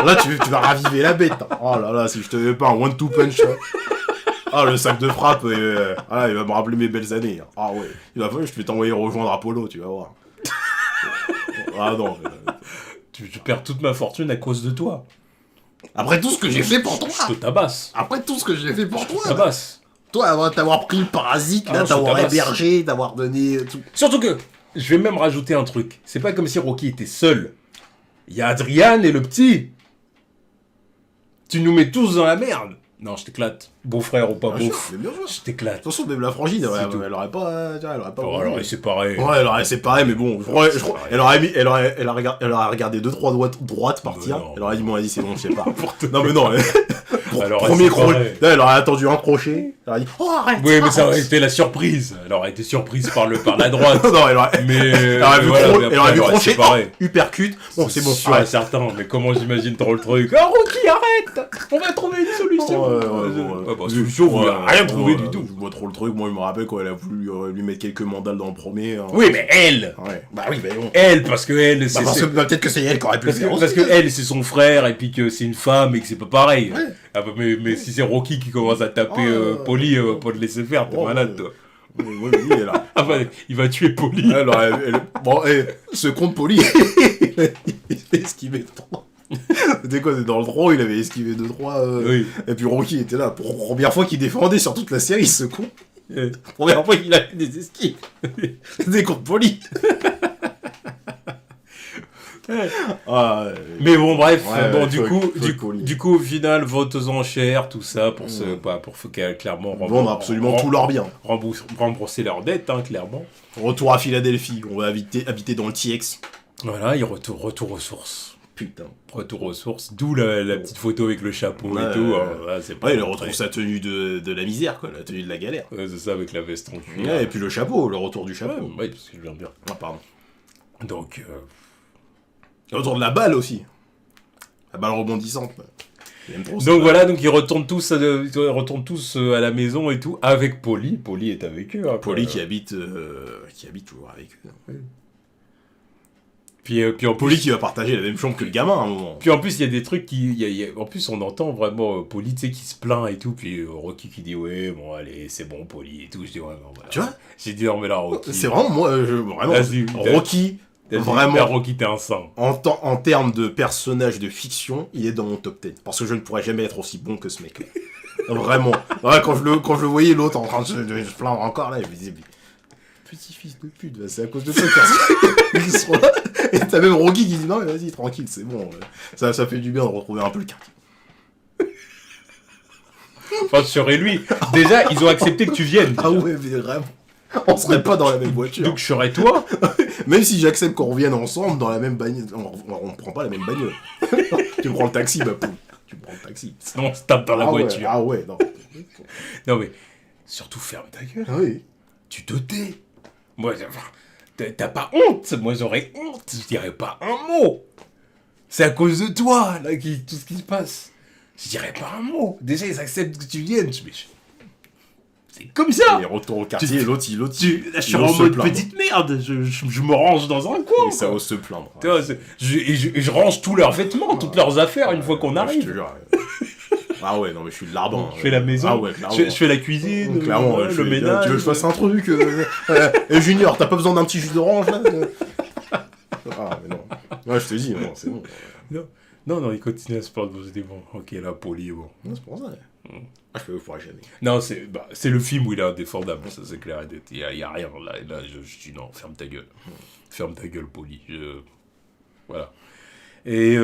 Là, tu vas raviver la bête. Hein. Oh là là, si je te fais pas un one-two punch. Hein. Ah, le sac de frappe, il va me rappeler mes belles années. Hein. Ah ouais. Je vais t'envoyer rejoindre Apollo, tu vas voir. Ah non. Je perds toute ma fortune à cause de toi. Après tout ce que j'ai fait pour toi. Je te tabasse. Après tout ce que j'ai fait pour Je te toi. tabasse. Toi, t'avoir pris le parasite, Ah là, non, je t'avoir tabasse. hébergé, t'avoir donné tout. Surtout que, je vais même rajouter un truc. C'est pas comme si Rocky était seul. Il y a Adrian et le petit. Tu nous mets tous dans la merde. Non, je t'éclate. Beau-frère ou pas Bien sûr, beauf. mais bien sûr. Je t'éclate. De toute façon, même la frangine, C'est tout. elle aurait pas. Oh, alors, c'est pareil. Ouais, alors c'est pareil, mais bon, je crois, elle aurait regardé 2-3 droites partir. Mais non. Elle aurait dit, bon, vas-y, c'est bon, je sais pas. Non, mais non, Alors, premier c'est crochet. pareil. Là, elle aurait attendu un crochet. Elle aurait dit, oh, arrête. Oui, mais ça arrête. aurait été la surprise. Elle aurait été surprise par la droite. Non, elle aurait. Mais Elle aurait vu, voilà, mais elle aurait après, vu alors, crochet. c'est pareil. Uppercut. Bon, c'est bon, sûr et arrête. certain, mais comment j'imagine trop le truc? Ah, Rocky, arrête! On va trouver une solution! Solution, vous n'avez rien trouvé du tout. Je vois trop le truc. Moi, je me rappelle quand elle a voulu lui mettre quelques mandales dans le premier. Hein. Oui, mais elle! Ouais. Bah oui, mais bon. Elle, parce que elle, c'est. Parce que peut-être que c'est elle qui aurait pu le faire. Parce que elle, c'est son frère, et puis que c'est une femme, et que c'est pas pareil. Ouais. Ah, bah, mais si c'est Rocky qui commence à taper Polly, pas te laisser faire, t'es malade, toi. Oui, elle a. Ah, bah, il va tuer Polly. Alors, bon, ce compte poli, il a esquivé 3. C'était quoi, c'est dans le 3, il avait esquivé 2-3. Oui. Et puis Rocky était là, pour première fois qu'il défendait sur toute la série, ce con. Première fois qu'il a fait des esquives. Des comptes polis. Mais bon, bref, Ouais, bon, ouais, du coup, au final, vote aux enchères, tout ça, pour clairement Vendre absolument tout leur bien. rembourser leurs dettes, hein, clairement. Retour à Philadelphie, on va habiter dans le TX. Voilà, il retour aux sources. Putain. Retour aux sources, d'où la petite photo avec le chapeau et tout. C'est pas Ouais, il retrouve sa tenue de la misère, quoi, la tenue de la galère. Ouais, c'est ça, avec la veste en cuir. Ouais, et puis le chapeau, le retour du chapeau. Ouais, parce que je viens bien. Ah, pardon. Donc, Le retour de la balle aussi. La balle rebondissante. Il aime trop ça. donc voilà, donc ils retournent tous à la maison et tout, avec Polly. Polly est avec eux. Hein, Polly qui habite toujours avec eux. Puis en Polly plus, qui va partager la même chambre que le gamin à un moment. puis en plus, il y a des trucs en plus, on entend vraiment Polly, tu sais, qui se plaint et tout. Puis Rocky qui dit, ouais, bon, allez, c'est bon, Polly et tout. Je dis, ouais, bon, voilà. Tu vois? J'ai dit, non, mais là, Rocky. C'est vraiment, moi, vraiment. Vas-y, Rocky, vraiment. Rocky, t'es un sang. En termes de personnage de fiction, il est dans mon top 10. Parce que je ne pourrais jamais être aussi bon que ce mec-là. Vraiment. Ouais, quand je le voyais, l'autre en train de se plaindre encore, là, je me disais, petit fils de pute, bah, c'est à cause de toi qu'ils sont là. Et t'as même Rocky qui dit, non, mais vas-y, tranquille, c'est bon. Ça fait du bien de retrouver un peu le quartier. Enfin, je serais lui. Déjà, ils ont accepté que tu viennes. Ah ouais, mais vraiment. On serait pas dans la même voiture. Donc, je serais toi. Même si j'accepte qu'on revienne ensemble dans la même bagnole, on prend pas la même bagnole. Tu prends le taxi, ma poule. Tu prends le taxi. Sinon, on se tape dans la voiture. Ah ouais, non. Non, mais surtout, ferme ta gueule. Ah oui. Tu te tais. Moi, t'as pas honte. Moi, j'aurais honte. Je dirais pas un mot. C'est à cause de toi, là, tout ce qui se passe. Je dirais pas un mot. Déjà, ils acceptent que tu viennes. C'est comme ça. Et retour au quartier, l'autre, Là, je suis en mode petite merde. Je me range dans un coin. Et ça ose se plaindre. Tu vois, je range tous leurs vêtements, toutes leurs affaires une fois qu'on arrive. Je te jure. Ah ouais, non, mais je suis de l'ardent. Je fais la maison, ah ouais, clairement. je fais la cuisine, Clairement, le ménage. Tu veux que je fasse un truc Et Junior, t'as pas besoin d'un petit jus d'orange là Ah, mais non. Ouais, je te dis, non, c'est bon. Non, il continue à se plaindre. Je dis, bon, ok, là, Polly, bon. Non, c'est pour ça. Je pourrais jamais. Non, c'est le film où il est indéfendable, ça c'est clair. Il y a rien, là je dis, non, ferme ta gueule. Ferme ta gueule, Polly. Voilà. Et...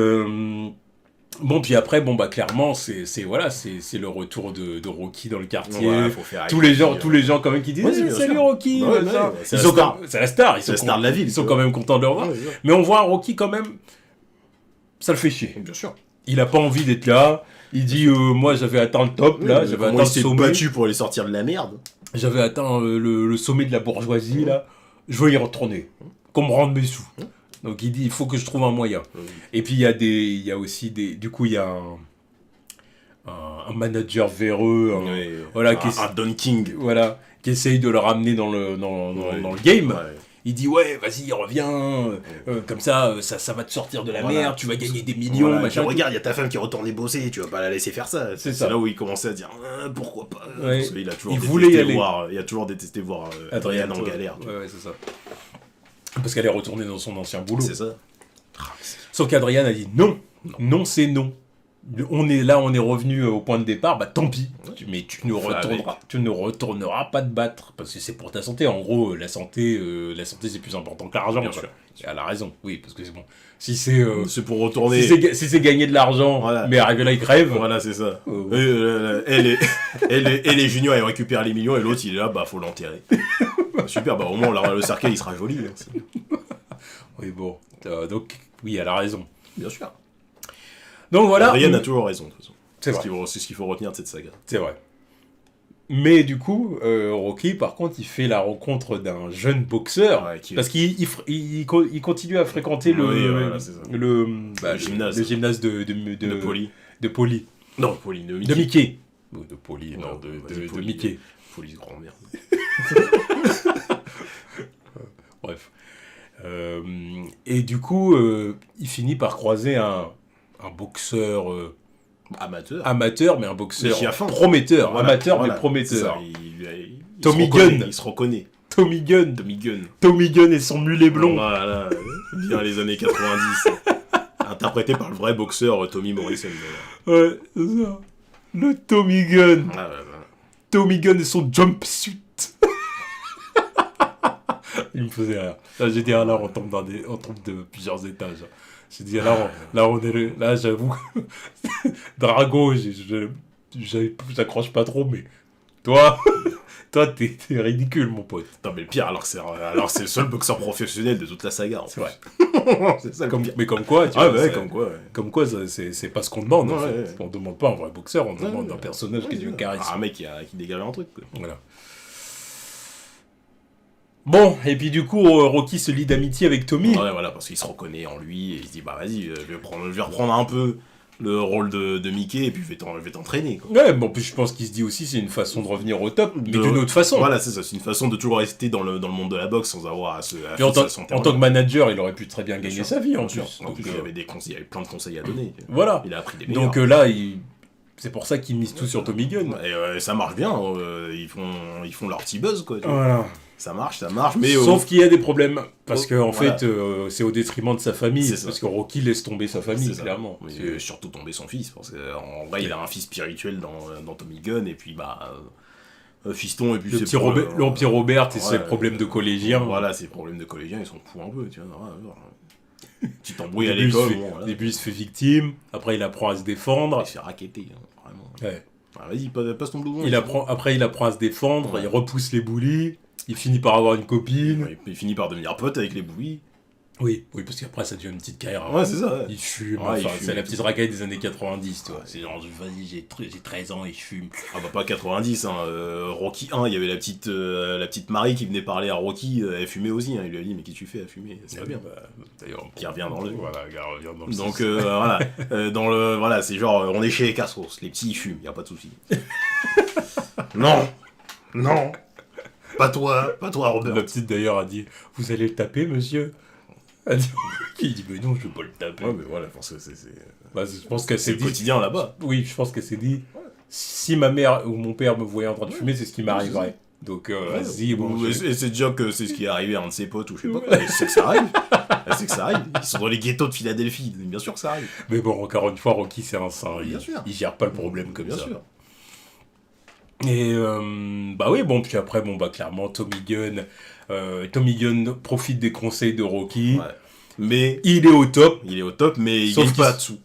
Bon, puis après, clairement, c'est le retour de Rocky dans le quartier. Ouais, faut faire tous les gens quand même qui disent salut Rocky. C'est la star. Ils sont la star de la ville. Ils sont quand même contents de le revoir. Mais on voit un Rocky quand même, ça le fait chier. Bien sûr. Il a pas envie d'être là. Il dit moi j'avais atteint le top là, j'avais atteint le sommet. Battu pour les sortir de la merde. J'avais atteint le sommet de la bourgeoisie là. Je veux y retourner. Qu'on me rende mes sous. Donc il dit il faut que je trouve un moyen. Et puis il y a aussi du coup il y a un manager véreux, un Don King, voilà, qui essaye de le ramener dans le game. Ouais. Il dit ouais vas-y reviens, comme ça va te sortir de la merde, tu vas gagner des millions. Voilà, machin, regarde il y a ta femme qui est retournée bosser, tu vas pas la laisser faire ça. C'est là où il commençait à dire pourquoi pas. Ouais. Parce qu'il a toujours il a toujours détesté voir Adrienne en galère. Ouais, c'est ça. Parce qu'elle est retournée dans son ancien boulot. C'est ça. Sauf qu'Adrienne a dit non c'est non. On est revenu au point de départ, tant pis. Mais tu ne retourneras pas te battre. Parce que c'est pour ta santé. En gros, la santé c'est plus important que l'argent. Bien sûr. Elle a raison, oui, parce que c'est bon. Si c'est pour retourner. Si c'est gagner de l'argent, voilà. Mais arriver là, il crève. Voilà, c'est ça. Elle est junior, elle récupère les millions, et l'autre, il est là, faut l'enterrer. Super, au moins, le cercueil, il sera joli. Oui, bon. Donc, oui, elle a raison. Bien sûr. Donc voilà. Adrienne a toujours raison, de toute façon. C'est vrai. C'est ce qu'il faut retenir de cette saga. C'est vrai. Mais du coup, Rocky, par contre, il fait la rencontre d'un jeune boxeur. Ouais, parce qu'il continue à fréquenter le gymnase de Polly. De Polly. Non, Polly, de Mickey. De Mickey. De Polly, non, de Mickey. Polly, grand merde. Bref. Et du coup, il finit par croiser un boxeur amateur, mais un boxeur prometteur. Voilà, amateur, mais prometteur. Tommy Gunn. Il se reconnaît. Tommy Gunn et son mulet blond. Voilà, bien les années 90. Interprété par le vrai boxeur Tommy Morrison. Ouais, c'est ça. Le Tommy Gunn. Tommy Gunn et son jumpsuit. Il me faisait rire. Là, j'ai dit, là, on tombe de plusieurs étages. J'ai dit, là, j'avoue, Drago, j'accroche pas trop, mais toi, Toi, t'es ridicule, mon pote. Non, mais le pire, alors que c'est le seul boxeur professionnel de toute la saga. C'est vrai. C'est ça le pire. Mais comme quoi, tu Ah, vois, ouais, c'est- comme quoi, ouais. Comme quoi, c'est pas ce qu'on demande, en Ouais, fait. ouais. On demande pas un vrai boxeur, on Ouais, demande ouais. un personnage qui a du charisme. Un mec qui dégage un truc, quoi. Voilà. Bon, et puis du coup, Rocky se lie d'amitié avec Tommy. Ouais, voilà, parce qu'il se reconnaît en lui, et il se dit, bah vas-y, je vais reprendre un peu le rôle de Mickey, et puis je vais t'entraîner, quoi. Ouais, bon, puis je pense qu'il se dit aussi c'est une façon de revenir au top, mais De- d'une autre façon. Voilà, c'est ça, c'est une façon de toujours rester dans le monde de la boxe sans avoir à se... Puis en tant que manager, il aurait pu très bien gagner sa vie, en Bien sûr. plus. En plus, Donc, il y avait plein de conseils à donner. voilà. Il a appris des meilleurs. Donc là, c'est pour ça qu'il mise tout sur Tommy Gunn. Et ça marche bien, ils font leur petit buzz, quoi. Tu vois. Voilà. Ça marche, mais... Sauf qu'il y a des problèmes, parce que en voilà. fait, c'est au détriment de sa famille, C'est ça. parce que Rocky laisse tomber sa famille, c'est ça. clairement. Mais surtout tomber son fils, parce qu'en vrai, il a un fils spirituel dans Tommy Gunn, et puis, fiston, et puis Le c'est petit, pour, le petit Robert et ses ouais, problèmes de collégien. Voilà, ses problèmes de collégien, ils sont fous un peu, tu vois. Voilà. Tu t'embrouilles Au à début, l'école, il bon, au voilà. début, il se fait victime, après il apprend à se défendre. Il se fait raqueter, hein, vraiment. Ouais. Ah, vas-y, passe ton blouson. Après, il apprend à se défendre, Ouais. il repousse les bullies, il finit par avoir une copine. Ouais, il finit par devenir pote avec les bouillis. Oui, parce qu'après, ça devient une petite carrière. Ouais, c'est ça, ouais. Il fume, Ouais, il enfin, fume c'est et la tout. petite racaille des années 90, tu vois. C'est genre, vas-y, j'ai 13 ans et je fume. Ah bah pas 90, hein. Rocky 1, il y avait la petite Marie qui venait parler à Rocky, elle fumait aussi, hein. Il lui a dit, mais qu'est-ce que tu fais à fumer? C'est pas bien. D'ailleurs, Qui revient dans le... Voilà, qui revient dans le Donc sens. voilà, voilà, c'est genre, on est chez les Cassos, les petits ils fument, y a pas de souci. Non, pas toi Robert. La petite d'ailleurs a dit, vous allez le taper, monsieur? A dit, il dit, mais non, je vais pas le taper. Ouais mais voilà, parce que Bah, je pense qu'elle c'est s'est le dit. quotidien là-bas. Oui, je pense qu'elle s'est dit, si ma mère ou mon père me voyait en train de fumer, c'est ce qui m'arriverait. Donc, vas-y, bon. Et c'est déjà que c'est ce qui est arrivé à un de ses potes ou je sais pas quoi, elle sait que ça arrive. Elle sait que ça arrive. Ils sont dans les ghettos de Philadelphie, bien sûr que ça arrive. Mais bon, encore une fois, Rocky, c'est un saint. Bien sûr. Il gère pas le problème comme Bien ça. sûr. Et bah oui, bon, puis après, bon, bah clairement, Tommy Gunn profite des conseils de Rocky. Ouais. Mais Il est au top. il est au top, mais il Sauf gagne qu'il pas s- de sous.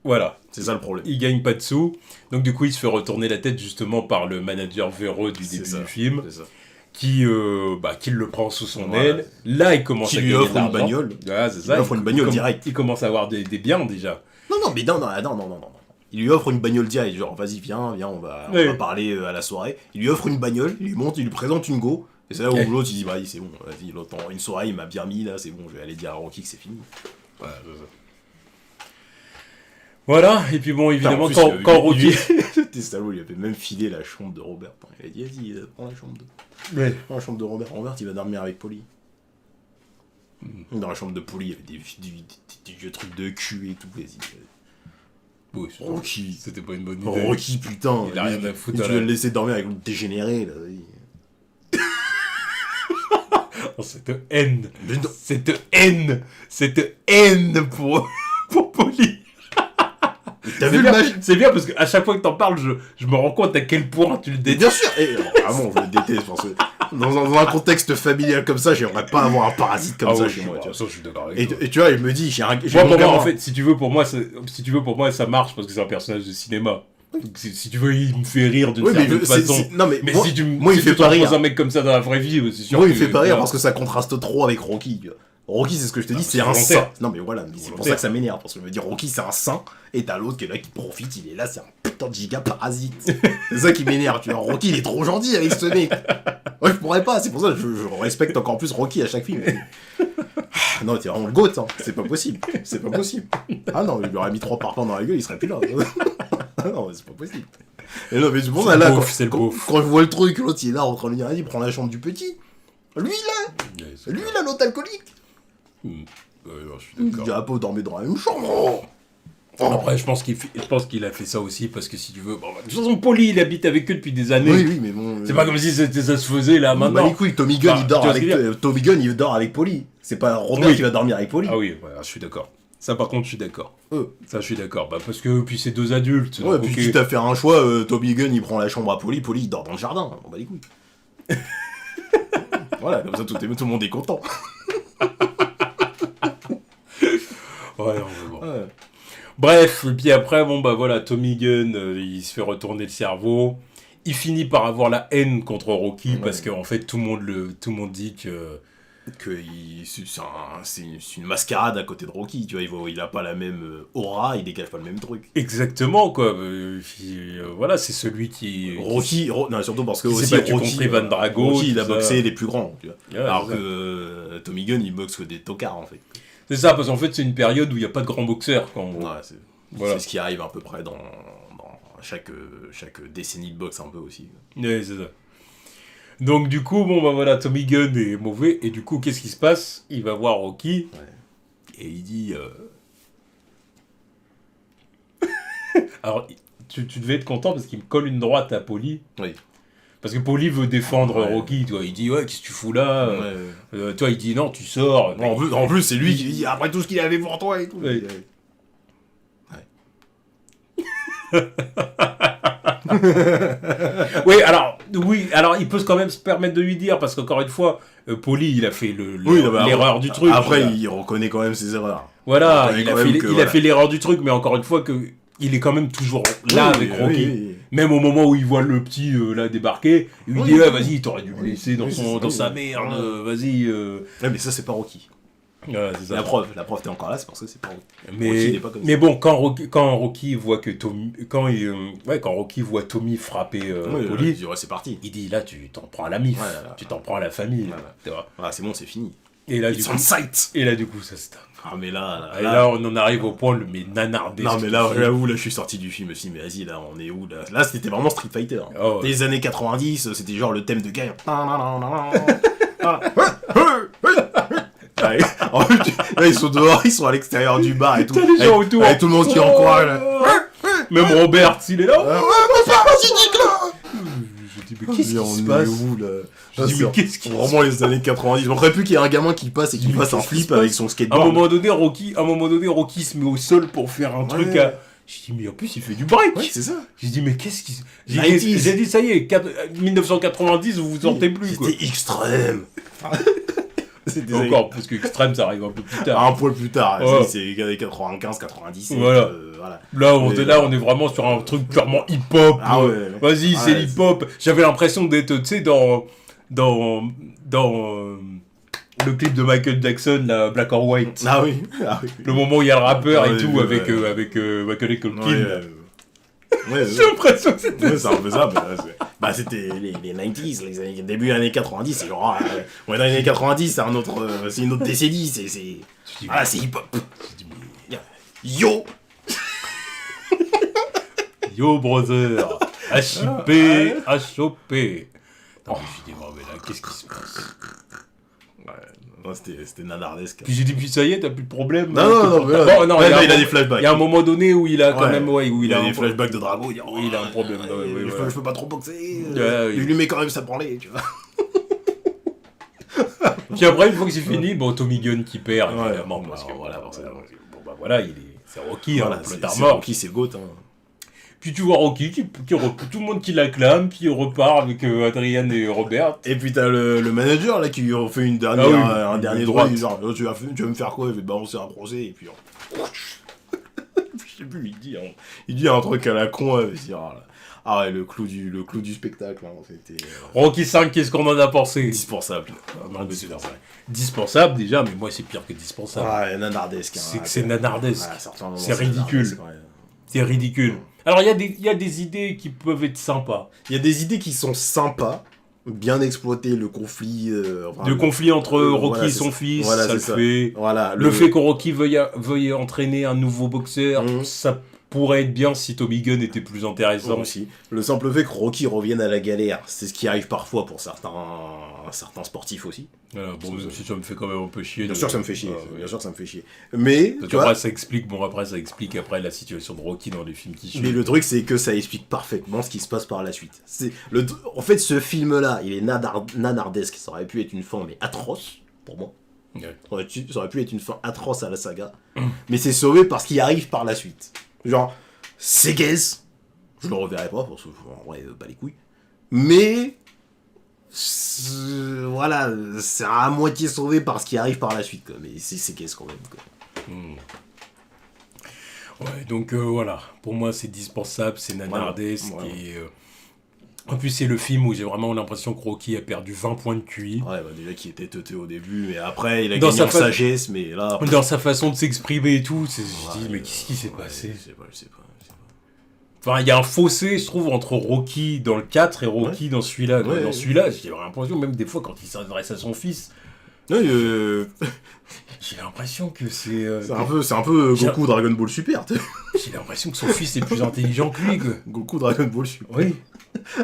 Voilà. C'est ça le problème. Il gagne pas de sous. Donc du coup, il se fait retourner la tête justement par le manager véreux du C'est début ça. du film, C'est ça. qui le prend sous son Voilà. aile. Là, il commence Qui à lui gagner offre de une l'argent. bagnole. Ouais, c'est Il ça. lui offre une bagnole direct. Il commence à avoir des biens déjà. Non, mais non. Il lui offre une bagnole direct, genre vas-y viens, on va parler à la soirée. Il lui offre une bagnole, il lui monte, il lui présente une go. Et c'est là où Ouais. l'autre il dit vas-y c'est bon, vas-y l'autre une soirée il m'a bien mis là, c'est bon, je vais aller dire à Rocky que c'est fini. Ouais, voilà, et puis bon, évidemment, Putain, en plus, quand Rocky... T'es salaud, il avait même filé la chambre de Robert. Il a dit vas-y, prends la chambre de Robert. Robert il va dormir avec Polly. Dans la chambre de Polly, il y avait des vieux trucs de cul et tout, vas-y. Oui, Rocky. c'était pas une bonne idée. Rocky putain, Il a rien à foutre tu à vas la- le laisser dormir avec le dégénéré là, vas-y. Oh, cette haine. Mais non. Cette haine pour Polly. T'as vu le match? C'est bien parce qu'à chaque fois que t'en parles, je me rends compte à quel point tu le Mais détestes. bien sûr, vraiment, je le déteste parce que dans un contexte familial comme ça, j'aimerais pas avoir un parasite comme ça oui, chez moi. Tu vois. ça, je suis d'accord avec toi. Et tu vois, il me dit, j'ai Moi, mon pour moi, gamin. en fait, si tu veux, pour moi, ça marche parce que c'est un personnage de cinéma. Donc, si tu veux, il me fait rire d'une Oui, mais certaine façon. non, mais Mais moi, si tu moi, il si fait tu pas te rire. proposes un mec comme ça dans la vraie vie, c'est sûr Moi, il que- me fait pas rire voilà. parce que ça contraste trop avec Rocky. Tu vois. Rocky, c'est ce que je te dis, c'est c'est un volontaire. saint. Non, mais voilà, mais c'est pour Volontaire. ça que ça m'énerve. Parce que je me dis, Rocky, c'est un saint, et t'as l'autre qui est là, qui profite, il est là, c'est un putain de giga parasite. C'est ça qui m'énerve, tu vois. Rocky, il est trop gentil avec ce mec. Ouais, je pourrais pas, c'est pour ça que je respecte encore plus Rocky à chaque film. Ah, non, t'es vraiment le goat, hein. C'est pas possible. C'est pas possible. Ah non, il lui aurait mis 3 parpaings dans la gueule, il serait plus là. Ah non, c'est pas possible. Et non, mais c'est pour ça, là, C'est le beauf. quand je vois le truc, l'autre, il est là en train de dire, vas-y, prends la chambre du petit. Lui, là, l'autre alcoolique. Je suis Il d'accord. dit, ah, pas dormir dans la même chambre. Oh. Après, je pense qu'il a fait ça aussi parce que si tu veux, bon, de toute façon, Polly, il habite avec eux depuis des années. Oui, mais bon. C'est pas comme si ça se faisait là Bah, maintenant. les couilles, Tommy Gunn, Bah, il dort tu vois ce avec. que je veux Tommy Gunn, il dort avec Polly. C'est pas Robert Oui. qui va dormir avec Polly. Ah oui, ouais, je suis d'accord. Ça, par contre, je suis d'accord. Euh. Ça, je suis d'accord. Bah, parce que puis c'est deux adultes. Ouais, donc, puis ok. quitte à faire un choix, Tommy Gunn, il prend la chambre à Polly, Polly, il dort dans le jardin. On bat les couilles. Voilà, comme ça, tout le monde est content. Ouais, non, mais bon. Ouais. Bref, et puis après, bon, bah voilà, Tommy Gunn, il se fait retourner le cerveau. il finit par avoir la haine contre Rocky parce qu'en fait tout le monde dit que c'est une mascarade à côté de Rocky, tu vois, il a pas la même aura, il dégage pas le même truc. exactement quoi. Voilà, c'est celui qui Non, surtout parce que qui aussi s'est battu Rocky, contre Ivan Drago. Rocky, il a tout ça. boxé les plus grands, tu vois. Ouais, Alors c'est ça. que Tommy Gunn, il boxe que des tocards en fait. C'est ça, parce qu'en fait c'est une période où il n'y a pas de grands boxeurs quand Ouais, Voilà. c'est ce qui arrive à peu près dans chaque décennie de boxe un peu aussi. Ouais, c'est ça. Donc du coup, bon bah voilà, Tommy Gunn est mauvais, et du coup, qu'est-ce qui se passe? Il va voir Rocky, et il dit... Alors, tu devais être content parce qu'il me colle une droite à Paulie. Oui. Parce que Paulie veut défendre Rocky, tu vois. Il dit, ouais, qu'est-ce que tu fous là? Toi, il dit, non, tu sors. En plus, c'est lui qui dit, après tout ce qu'il avait pour toi et tout. Ouais. Oui, alors il peut quand même se permettre de lui dire, parce qu'encore une fois, Paulie, il a fait l'erreur du truc. Après, voilà. il reconnaît quand même ses erreurs. Voilà, Il il a reconnaît fait l'erreur du truc, mais encore une fois, il est quand même toujours là avec Rocky. Oui. Même au moment où il voit le petit là débarquer, il lui dit vas-y, t'aurais dû me laisser dans sa merde, vas-y. Ouais, mais ça, c'est pas Rocky. Voilà, c'est ça. La preuve, t'es encore là, c'est parce que c'est pas Rocky. Mais, Rocky, il est pas comme mais ça. bon, quand Rocky voit que Tommy, quand Rocky voit Tommy frapper Paulie, Il dit, ouais, c'est parti. il dit là, tu t'en prends à la mif, tu t'en prends à la famille. Voilà. Tu vois. Ah, c'est bon, c'est fini. Et là, It's on sight. du coup, ça se tape. Ah, mais là, Et là, on en arrive au point mais nanardesque. non, mais là, j'avoue, là, je suis sorti du film aussi. Mais vas-y, là, on est où là? Là, c'était vraiment Street Fighter. Oh, ouais. Les années 90, c'était genre le thème de guerre. En plus, là, ils sont dehors, ils sont à l'extérieur du bar et tout. T'as des gens autour. Avec tout le monde qui encourage. Là. Même Robert, il est là. Je dis, mais qu'est-ce qui on se est passe? où là? Je dis, mais qu'est-ce qui se passe? Vraiment les années 90. On ferait plus qu'il y ait un gamin qui passe et qui fasse un flip avec son À un skateboard. moment donné, Rocky se met au sol pour faire un truc à... Je dis, mais en plus, il fait du break. Ouais, c'est ça. J'ai dit, mais qu'est-ce qui... 90s. J'ai dit, ça y est, 1990, vous vous sentez plus, quoi. C'était extrême. C'était Encore, parce que extrême, ça arrive un peu plus tard. un poil plus tard. Ouais. C'est les années 95, 90. Voilà. Voilà. Là, on est vraiment sur un truc purement hip-hop. Ah ouais. Vas-y, c'est Ouais, l'hip-hop. J'avais l'impression d'être, tu sais, dans le clip de Michael Jackson, là, Black or White. Ah oui. Le moment où il y a le rappeur Ah et oui, tout, oui, avec ouais. Macaulay Culkin. Ouais, J'ai l'impression que c'était ouais, c'est un peu ça. C'était les 90s, début années 90. C'est genre, on est dans les années 90, c'est une autre décennie. C'est hip-hop. Yo. Yo, brother. HIP, HOP. Non, mais je dis, mais là, qu'est-ce qui se passe? Ouais, c'était nanardesque. Puis j'ai dit, puis ça y est, t'as plus de problème. Non, mais Bon, non, il y a des flashbacks. Il y a un moment donné où il a quand même, où il il a a des un flashbacks de Drago. Oui, il a un problème. Je peux pas trop boxer. Ouais, Il lui met quand même sa branlée, tu vois. Puis après, une fois que c'est fini, bon, Tommy Gunn qui perd, Ouais, évidemment, bon, parce que voilà, bon, bah voilà, c'est Rocky, Voilà, hein, c'est plotard mort. Rocky, c'est le GOAT. Hein. Puis tu vois Rocky, tout le monde qui l'acclame, puis il repart avec Adrian et Robert. Et puis t'as le manager là qui fait une dernière, un dernier droit, il dit genre, tu vas me faire quoi? Il va te balancer un procès, et puis je sais plus, il dit un truc à la con, il dit, ah ouais, le clou du spectacle, hein, c'était Rocky 5, qu'est-ce qu'on en a pensé? indispensable. Non, mais c'est dispensable déjà, mais moi c'est pire que dispensable. Ouais, nanardesque. Hein, C'est nanardesque. Ouais, C'est ridicule. C'est ridicule. Alors il y a des idées qui peuvent être sympas. Il y a des idées qui sont sympas, bien exploiter le conflit. Le conflit entre Rocky voilà, et son fils, voilà, ça le c'est fait. Voilà, Le fait que Rocky veuille entraîner un nouveau boxeur, ça pourrait être bien si Tommy Gunn était plus intéressant. Aussi. Le simple fait que Rocky revienne à la galère, c'est ce qui arrive parfois pour certains sportifs aussi. Voilà, bon, même si ça me fait quand même un peu chier. Bien sûr que ça me fait chier. Bien sûr que ça me fait chier. Mais tu vois, après ça explique après la situation de Rocky dans les films qui suivent. mais le truc c'est que ça explique parfaitement ce qui se passe par la suite. En fait, ce film-là, il est nanardesque. Ça aurait pu être une fin mais atroce pour moi. Ouais. Ça aurait pu être une fin atroce à la saga. Mais c'est sauvé par ce qui arrive par la suite. Genre, Seguez, je le reverrai pas parce que en vrai, pas les couilles. Mais voilà, c'est à moitié sauvé par ce qui arrive par la suite. Quoi. Mais c'est Seguez quand même. Quoi. Ouais, donc voilà, pour moi c'est dispensable, c'est nanardesque Voilà. et En plus, c'est le film où j'ai vraiment l'impression que Rocky a perdu 20 points de QI. Ouais, bah déjà qu'il était teuté au début, mais après, il a Dans gagné sa en sagesse, mais là... Dans sa façon de s'exprimer et tout, je dis, Ouais, mais qu'est-ce qui s'est passé? Je sais pas. Enfin, il y a un fossé, je trouve, entre Rocky dans le 4 et Rocky dans celui-là. Ouais, Dans ouais. celui-là, j'ai l'impression, même des fois, quand il s'adresse à son fils, Ouais, j'ai l'impression que c'est... c'est un peu Goku Dragon Ball Super, tu sais. J'ai l'impression que son fils est plus intelligent que lui, quoi. Goku Dragon Ball Super. Oui.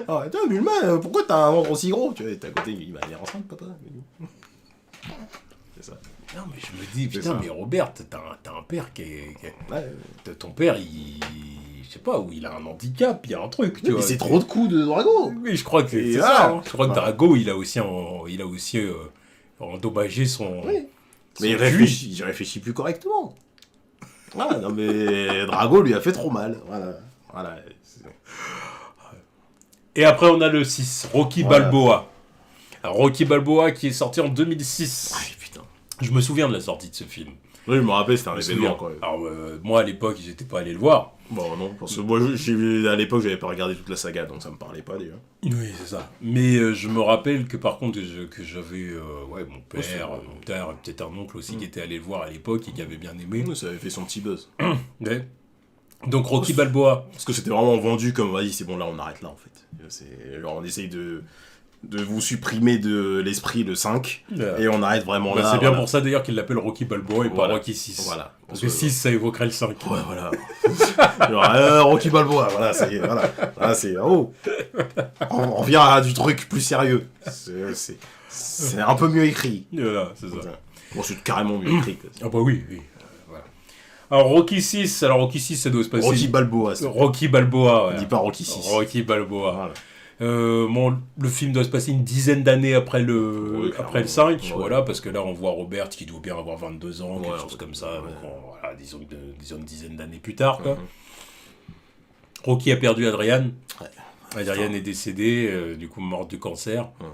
Ah, tiens, Bulma, pourquoi t'as un ventre aussi gros? Tu vois, t'es à côté, il va aller enceinte, papa. C'est ça. Non, mais je me dis, C'est putain, ça. mais Robert, t'as un père Ouais. ton père, je sais pas, où il a un handicap, il y a un truc, tu Mais vois. c'est trop de coups de Drago. Oui, je crois que Et c'est voilà. ça. Hein. Je crois que Voilà. Drago, il a aussi endommagé son... Oui. son Mais QI. il réfléchit plus correctement. Voilà, non mais Drago lui a fait trop mal. Voilà. Et après, on a le 6, Rocky Voilà. Balboa. Alors, Rocky Balboa qui est sorti en 2006. Ah putain. Je me souviens de la sortie de ce film. Oui, je me rappelle, c'était un Je me événement souviens. quand même. Alors, moi, à l'époque, j'étais pas allé le voir. Bon, non, parce que moi, à l'époque, j'avais pas regardé toute la saga, donc ça me parlait pas déjà. Oui, c'est ça. Mais je me rappelle que par contre, que j'avais mon père, mon père, peut-être un oncle aussi qui était allé le voir à l'époque et qui avait bien aimé. Ça avait fait son petit buzz. Ouais. Donc Rocky Balboa. Parce que c'était vraiment vendu comme, vas-y, c'est bon, là, on arrête là, en fait. Genre, on essaye de vous supprimer de l'esprit le 5, et on arrête vraiment là. C'est bien voilà. pour ça d'ailleurs qu'il l'appelle Rocky Balboa et pas Voilà. Rocky 6. Voilà. Parce que 6, ça évoquerait le 5. Ouais, voilà. Genre, Rocky Balboa, voilà, ça y est, voilà. Là, c'est, oh. On revient à du truc plus sérieux. C'est un peu mieux écrit. Voilà, c'est ça. Bon, c'est carrément mieux écrit. Ah bah oui. Voilà. Alors Rocky 6, ça doit se passer... Rocky Balboa, c'est... Rocky Balboa, ouais. On dit pas Rocky 6. Rocky Balboa. Voilà. Le film doit se passer une dizaine d'années après Oui, après le clairement. 5, Ouais. voilà, parce que là on voit Robert qui doit bien avoir 22 ans, quelque Ouais, chose comme ça, ouais. donc voilà, disons une dizaine d'années plus tard, quoi. Mhm. Rocky a perdu Adrian. Ouais. Adrian est décédé, du coup mort du cancer. Mhm.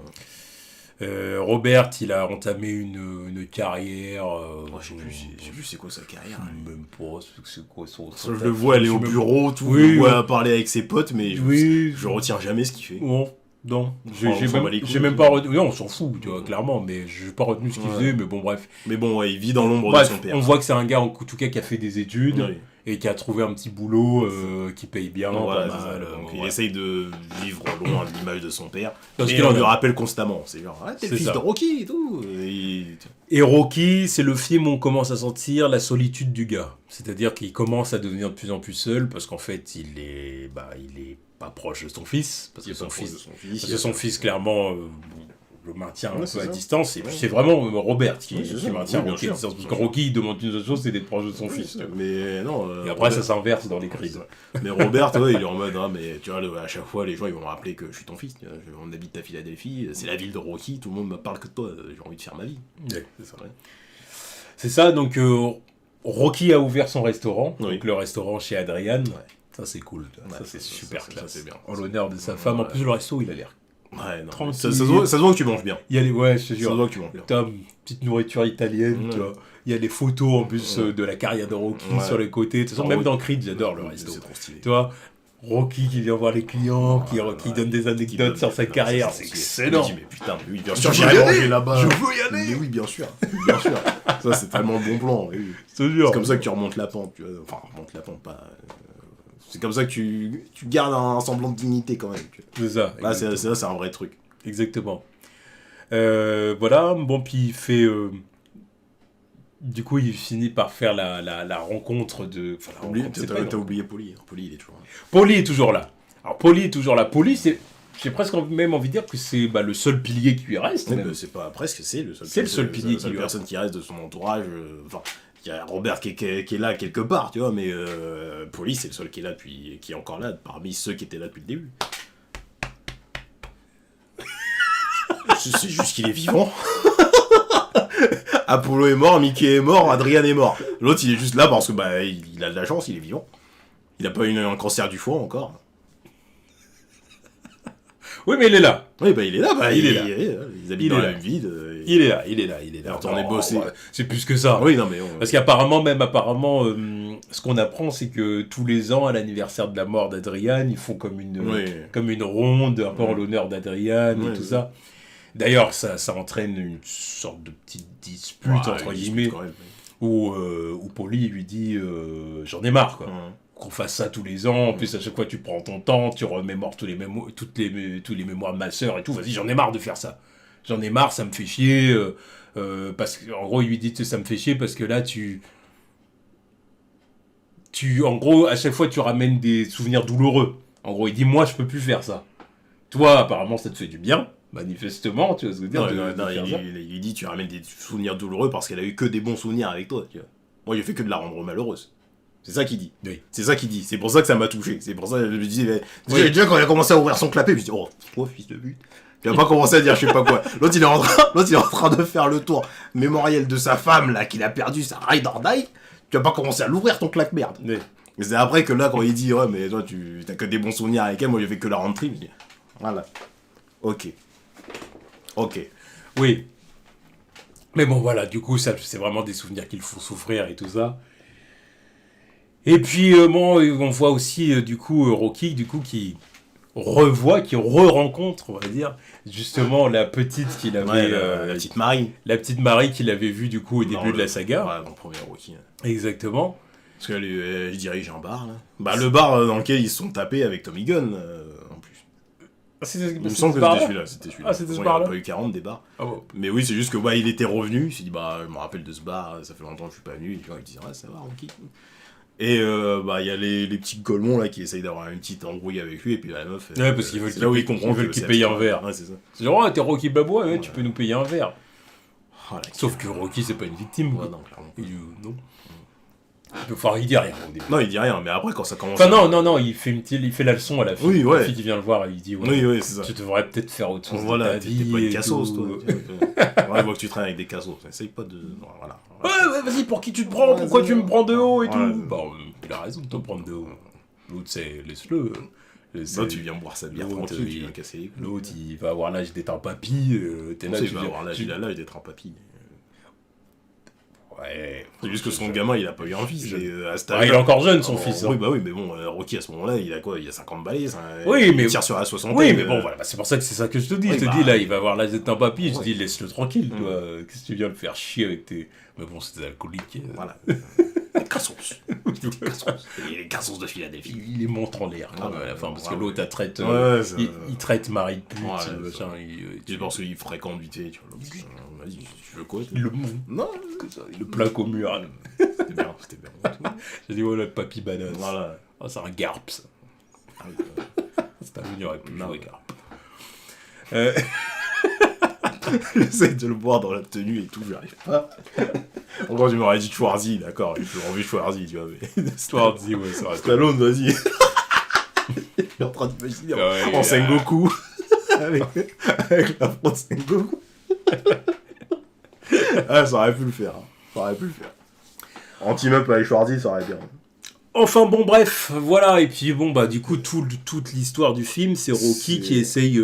Robert, il a entamé une carrière... Moi, je sais plus c'est quoi sa carrière. Même pas, c'est quoi son... Je le vois aller au bureau, tout, Oui, je le vois oui. parler avec ses potes, mais Oui, je retiens jamais ce qu'il fait. Bon, non, Enfin, on s'en bat les couilles. j'ai même pas retenu... Non, on s'en fout, tu vois, clairement, mais j'ai pas retenu ce qu'il Ouais. faisait, mais bon, bref. Mais bon, ouais, il vit dans l'ombre Bref, de son père. on voit que c'est un gars, en tout cas, qui a fait des études, Oui. et qui a trouvé un petit boulot qui paye bien, Voilà, pas c'est ça. mal. Donc, il voilà. essaye de vivre loin de l'image de son père. Parce Et qu'il on en lui a. rappelle constamment. C'est genre, ah, t'es C'est le fils ça. de Rocky et tout. Et Rocky, c'est le film où on commence à sentir la solitude du gars. C'est-à-dire qu'il commence à devenir de plus en plus seul, parce qu'en fait, il est pas proche de son fils, parce que son fils, clairement, le maintient un Ouais, peu c'est à ça. distance, et puis Ouais. c'est vraiment Robert qui Oui, c'est ça. maintient Oui, bien Rocky à sûr. distance, parce que Rocky, il demande une seule chose, c'est d'être proche de son fils. Mais non. Et après, Robert- ça s'inverse dans les crises. Mais Robert, ouais, il est en mode, ah, mais tu vois, à chaque fois, les gens, ils vont me rappeler que je suis ton fils. Tu vois, on habite à Philadelphie, c'est la ville de Rocky, tout le monde me parle que de toi, j'ai envie de faire ma vie. Ouais, c'est ça. Ouais. C'est ça, donc Rocky a ouvert son restaurant, Oui. donc le restaurant chez Adrian. Ouais. Ça c'est cool, ça Ouais, c'est ça, super ça, classe. c'est bien. En l'honneur de sa femme, en Ouais. plus le resto il a l'air. Ouais, non. Tranquille. Ça se voit que tu manges bien. Il y a les, ouais, je te Ça se jure. voit que tu manges bien. T'as une petite nourriture italienne, Ouais. tu vois. Il y a les photos en plus Ouais. de la carrière de Rocky Ouais. sur les côtés. De toute façon, Ah, même oui. dans Creed, j'adore le resto. C'est trop stylé. Tu vois, Rocky qui vient voir les clients, qui Ouais. donne des Qui anecdotes donne- sur sa non, carrière, c'est c'est trop excellent. stylé. Mais putain, mais oui, bien Je sûr, veux j'irai y aller. manger là-bas. Je veux y aller. Mais oui, bien sûr. Bien sûr. Ça, c'est tellement bon plan. Oui. Je te jure. C'est comme ça que tu remontes la pente. Tu vois. Enfin, remontes la pente, pas. C'est comme ça que tu gardes un semblant de dignité quand même. Tu vois. C'est ça. Là, exactement. c'est un vrai truc. Exactement. Voilà, bon, puis il fait... du coup, il finit par faire la rencontre de... Enfin, la rencontre, c'est pas une T'as oublié Poli. Poli, il est toujours là. Poli est toujours là. Alors, Poli est toujours là. Poli, c'est... J'ai presque même envie de dire que c'est le seul pilier qui lui reste. Ouais, même. bah, c'est pas presque, c'est le seul. C'est le seul pilier la seule qui lui personne qui reste de son entourage. Enfin, il y a Robert qui est là quelque part, tu vois, mais Poli, c'est le seul qui est là depuis, qui est encore là parmi ceux qui étaient là depuis le début. C'est juste qu'il est vivant. Apollo est mort, Mickey est mort, Adrian est mort. L'autre, il est juste là parce que bah il a de la chance, il est vivant. Il a pas eu un cancer du foie encore. Oui, mais il est là. Oui, bah il est là, Il est là. Ils habitent dans la même ville. Il est là. Retourner Non, bosser. ouais, c'est plus que ça. Oui, non, mais Parce qu'apparemment, ce qu'on apprend, c'est que tous les ans, à l'anniversaire de la mort d'Adrian, ils font comme une ronde, un peu en l'honneur d'Adrian et tout ça. D'ailleurs, ça entraîne une sorte de petite dispute, entre guillemets, où Paulie lui dit j'en ai marre, quoi. Qu'on fasse ça tous les ans, en plus à chaque fois tu prends ton temps, tu remémores tous les mémoires de ma sœur et tout, vas-y, j'en ai marre de faire ça. J'en ai marre, ça me fait chier, parce qu'en gros, il lui dit ça me fait chier parce que là, en gros, à chaque fois, tu ramènes des souvenirs douloureux. En gros, il dit, moi, je peux plus faire ça. Toi, apparemment, ça te fait du bien, manifestement, tu vois ce que je veux dire. Non, il dit, tu ramènes des souvenirs douloureux parce qu'elle a eu que des bons souvenirs avec toi, tu vois. Moi, il fait que de la rendre malheureuse. C'est ça qu'il dit. Oui. C'est ça qu'il dit. C'est pour ça que ça m'a touché. C'est pour ça que je me disais, déjà quand il a commencé à ouvrir son clapet, je me suis dit, oh, toi, fils de pute. Il a pas commencé à dire je sais pas quoi. L'autre il est en train de faire le tour mémoriel de sa femme là qu'il a perdu sa ride or die. Tu vas pas commencer à l'ouvrir ton claque merde. Oui. Et c'est après que là quand il dit ouais mais toi tu t'as que des bons souvenirs avec elle, moi j'ai fait que la rendre triste. Je dis voilà. Ok. Oui. Mais bon voilà, du coup ça c'est vraiment des souvenirs qui le font souffrir et tout ça. Et puis on voit aussi du coup Rocky qui re-rencontre, on va dire, justement la petite qu'il avait... la petite Marie. La petite Marie qu'il avait vue, du coup, au début de la saga. Ouais, dans le premier Rocky. Exactement. Parce qu'elle dirige un bar, là. Bah, le bar dans lequel ils se sont tapés avec Tommy Gunn, en plus. Il me semble que c'était celui-là. Ah, c'était ce bar-là. Il n'y a pas eu 40 des bars. Ah bon. Mais oui, c'est juste que il était revenu. Il s'est dit, je me rappelle de ce bar, ça fait longtemps que je suis pas venu. Et les gens, ils disaient, ça va, Rocky. Et il y a les petits golemons là qui essayent d'avoir une petite embrouille avec lui et puis la meuf. Ouais, parce qu'ils veulent qu'il paye un verre. Ouais, c'est ça. C'est genre, t'es Rocky Balboa, ouais, tu peux nous payer un verre. Sauf que Rocky, c'est pas une victime. Ouais, non, clairement. Non. Enfin, il dit rien au début. Non, il dit rien, mais après quand ça commence. Enfin, non, il fait la leçon à la fille. Oui, ouais. La fille qui vient le voir et il dit oui, c'est ça. Tu devrais peut-être faire autre chose. Voilà, de ta vie. T'es pas une cassos, toi. Ouais, moi que tu traînes avec des cassos. Essaye pas de. Voilà. Ouais, vas-y, pour qui tu te prends? Pourquoi tu me prends de haut et tout? Bon, il a raison de te prendre de haut. L'autre, c'est laisse-le. Là, tu viens boire sa bière tranquille, tu viens casser les couilles. L'autre, il va avoir l'âge d'être un papy. T'es là, tu vas avoir l'âge d'être un papy. Ouais. C'est juste que son gamin, il a pas eu envie. Il est encore jeune, son fils. Oui, bah oui, mais bon, Rocky à ce moment-là, il a quoi? Il a 50 balais. Oui, mais. Il tire sur la 60. Oui, mais bon, voilà, c'est pour ça que c'est ça que je te dis. Je te dis, là, il va avoir l'âge d'être un papy. Je te dis, laisse-le tranquille, toi. Qu'est-ce que tu viens le faire chier avec tes. Mais bon, c'est des alcooliques. Voilà. Cassos. Les cassos de Philadelphie. Il est montre en l'air, quand même, à la fin, parce que l'autre, il traite Marie de pute. Je pense qu'il fréquente vite fait, tu vois. Vas-y, tu veux quoi? Il le monte. Non, il le plaque au mur. C'était bien. J'ai dit, voilà, le papy badass. Voilà. Oh, c'est un garp, ça. C'est un venu aurait pu jouer garp. J'essaie de le voir dans la tenue et tout, j'y arrive pas. En gros, tu m'aurais dit Schwarzy, d'accord, j'ai envie Schwarzy, tu vois, mais... Schwarzy, ouais, ça reste... Stallone, vas-y. Il est en train d'imaginer en Sengoku. avec la front de Sengoku. Ça aurait pu le faire. En team-up avec Schwarzy, ça aurait bien. Enfin bon, bref, voilà, et puis bon, du coup, toute l'histoire du film, c'est Rocky qui essaye...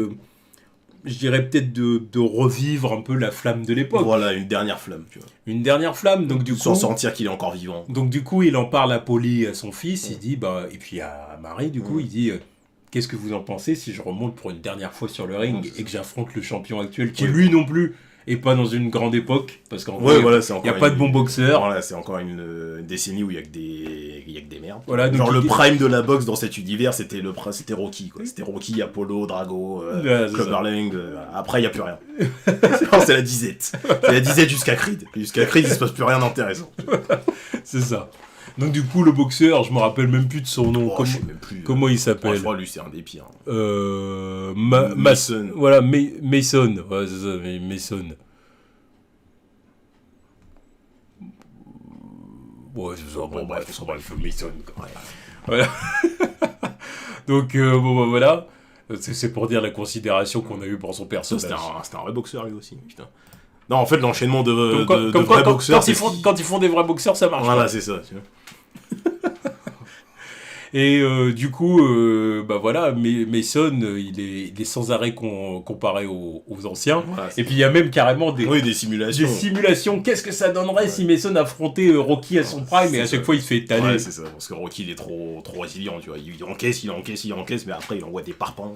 je dirais peut-être de revivre un peu la flamme de l'époque. Voilà, une dernière flamme, tu vois. Une dernière flamme, donc du coup... Sans sentir qu'il est encore vivant. Donc du coup, il en parle à Paulie, à son fils, il dit, et puis à Marie, du coup, il dit, qu'est-ce que vous en pensez si je remonte pour une dernière fois sur le ring et que j'affronte le champion actuel, qui lui non plus est pas dans une grande époque, parce qu'en vrai, il n'y a pas de bons boxeurs. Voilà, c'est encore une décennie où il y a que des merdes. Voilà, genre le prime de la boxe dans cet univers, c'était Rocky, quoi. C'était Rocky, Apollo, Drago, Clubberlang. Après, il n'y a plus rien. C'est la disette. C'est la disette jusqu'à Creed. Jusqu'à Creed, il se passe plus rien d'intéressant. C'est ça. Donc du coup, le boxeur, je me rappelle même plus de son nom. Comment il s'appelle? Je crois lui, c'est un des pires. Mason. Voilà, Mason. Ouais, c'est ça, Mason. Ouais, c'est ça. Bon, bref, Mason. Ouais. Voilà. Donc, voilà. C'est pour dire la considération qu'on a eue pour son personnage. C'était un vrai boxeur, lui aussi. Putain. Non, en fait, l'enchaînement de vrais boxeurs... Quand ils font des vrais boxeurs, ça marche. Voilà, pas. c'est ça, tu vois. Et du coup, bah voilà, Mason, il est sans arrêt comparé aux anciens. Voilà, Et puis il y a même carrément oui, des des simulations. simulations. Qu'est-ce que ça donnerait si Mason affrontait Rocky à son prime et à chaque fois il se fait étaler. Ouais, c'est ça, parce que Rocky il est trop résilient, tu vois. Il encaisse, mais après il envoie des parpaings.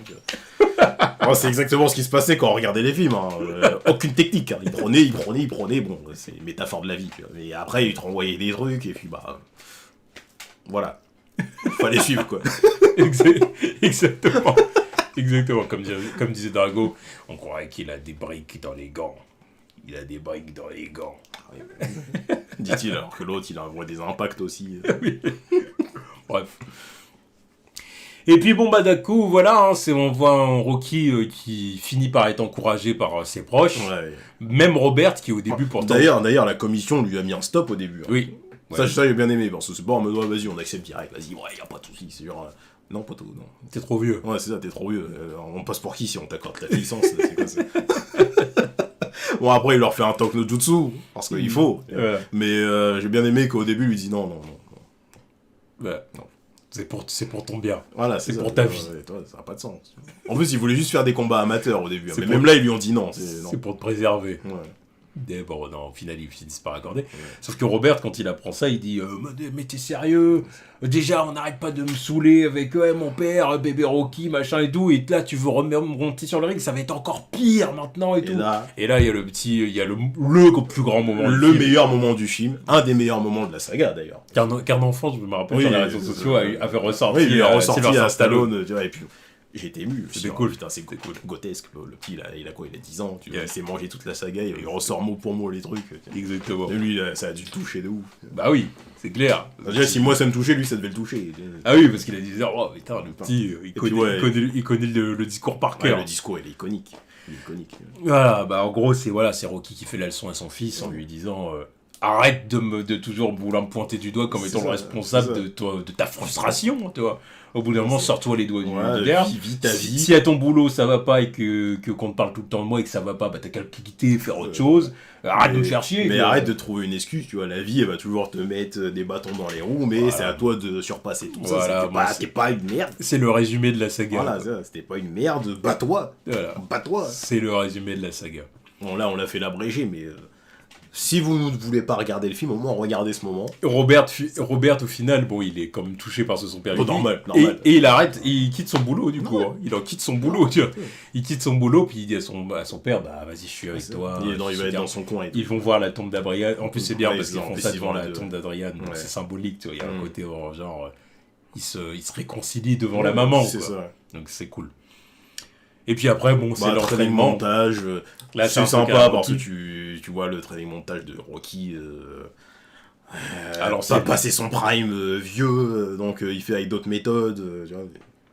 Oh, c'est exactement ce qui se passait quand on regardait les films. Hein. Aucune technique. Hein. Il prenait. Bon, c'est une métaphore de la vie. Tu vois. Mais après, il te renvoyait des trucs, et puis bah. Voilà. Fallait suivre, quoi. Exactement. Exactement. Comme disait Drago, on croirait qu'il a des briques dans les gants. Il a des briques dans les gants. Dit-il, alors que l'autre, il envoie des impacts aussi. Oui. Bref. Et puis bon bah d'un coup voilà, hein, on voit un Rocky qui finit par être encouragé par ses proches, Ouais. même Robert qui au début pourtant... D'ailleurs, la commission lui a mis un stop au début. Hein. Oui. Ça, Ouais. j'ai bien aimé, parce que c'est pas en mode, ouais, vas-y, on accepte direct, vas-y, ouais, y a pas de soucis, c'est genre... Non, poteau, non. T'es trop vieux. Ouais, c'est ça, t'es trop vieux. On passe pour qui si on t'accorde la licence c'est quoi ça. Bon, après, il leur fait un talk no jutsu, parce qu'il faut. Voilà. Mais j'ai bien aimé qu'au début, il lui dit non. Ouais. Non. C'est pour ton bien. Voilà, C'est ça. pour ta vie. Ouais, toi, ça n'a pas de sens. En plus, il voulait juste faire des combats amateurs au début. C'est Mais pour- même là, ils lui ont dit non. Non. C'est pour te préserver. Ouais. Et bon, non, au final, ils finissent par accorder. Sauf que Robert, quand il apprend ça, il dit mais t'es sérieux? Déjà, on n'arrête pas de me saouler avec mon père, bébé Rocky, machin et tout. Et là, tu veux remonter sur le ring, ça va être encore pire maintenant et tout. Et là, il y a il y a le plus grand moment. Le meilleur moment du film, un des meilleurs moments de la saga d'ailleurs. Qu'un enfant, je me rappelle Oui, sur les réseaux sociaux, avait ressorti. Oui, il a ressorti Sylvester à Stallone, tu vois, et puis j'ai été ému. C'était cool. Putain, c'est cool. Grotesque. Le petit, il a quoi? Il a 10 ans. Tu vois, Yeah. il s'est mangé toute la saga. Il ressort mot pour mot les trucs. Exactement. Et lui, ça a dû le toucher de ouf. Bah oui, c'est clair. Déjà, si moi ça me touchait, lui, ça devait le toucher. Ah oui, parce qu'il a dit, oh putain, le petit, puis, ouais. il connaît le discours par Ouais, cœur. le discours, il est iconique. Voilà, bah en gros, c'est Rocky qui fait la leçon à son fils en lui disant arrête de toujours vouloir me pointer du doigt comme étant le responsable de ta frustration, tu vois. Au bout d'un moment, sors-toi les doigts du derrière. Vis ta vie. Si à ton boulot ça va pas et qu'on te parle tout le temps de moi et que ça va pas, bah t'as qu'à le quitter, faire autre chose. Arrête de me faire chier. Mais arrête de trouver une excuse, tu vois. La vie, elle va toujours te mettre des bâtons dans les roues, mais c'est à toi de surpasser tout ça. T'es pas une merde. C'est le résumé de la saga. Voilà, c'était pas une merde, bats-toi. Voilà. Bats-toi. C'est le résumé de la saga. Bon, là, on l'a fait l'abrégé, mais si vous ne voulez pas regarder le film, au moins regardez ce moment. Robert, au final, bon, il est quand même touché par son père. Normal. Et il arrête, il quitte son boulot, du coup. Hein. Il en quitte son boulot, tu vois. Il quitte son boulot, puis il dit à son père, bah vas-y, je suis avec toi. Il va être dans son coin. Et tout. Ils vont voir la tombe d'Adrian. En plus, c'est bien parce qu'ils font ça devant la de- tombe d'Adrian. Ouais. C'est symbolique, tu vois. Il y a un côté genre, ils se réconcilient devant la maman, C'est quoi. ça. Donc c'est cool. Et puis après, bon, c'est Bah, le training l'entraînement. montage. Là, C'est un truc sympa à parce que Rocky. tu vois le training montage de Rocky. Alors, ça a c'est- passé son prime vieux, donc il fait avec d'autres méthodes. Tu vois.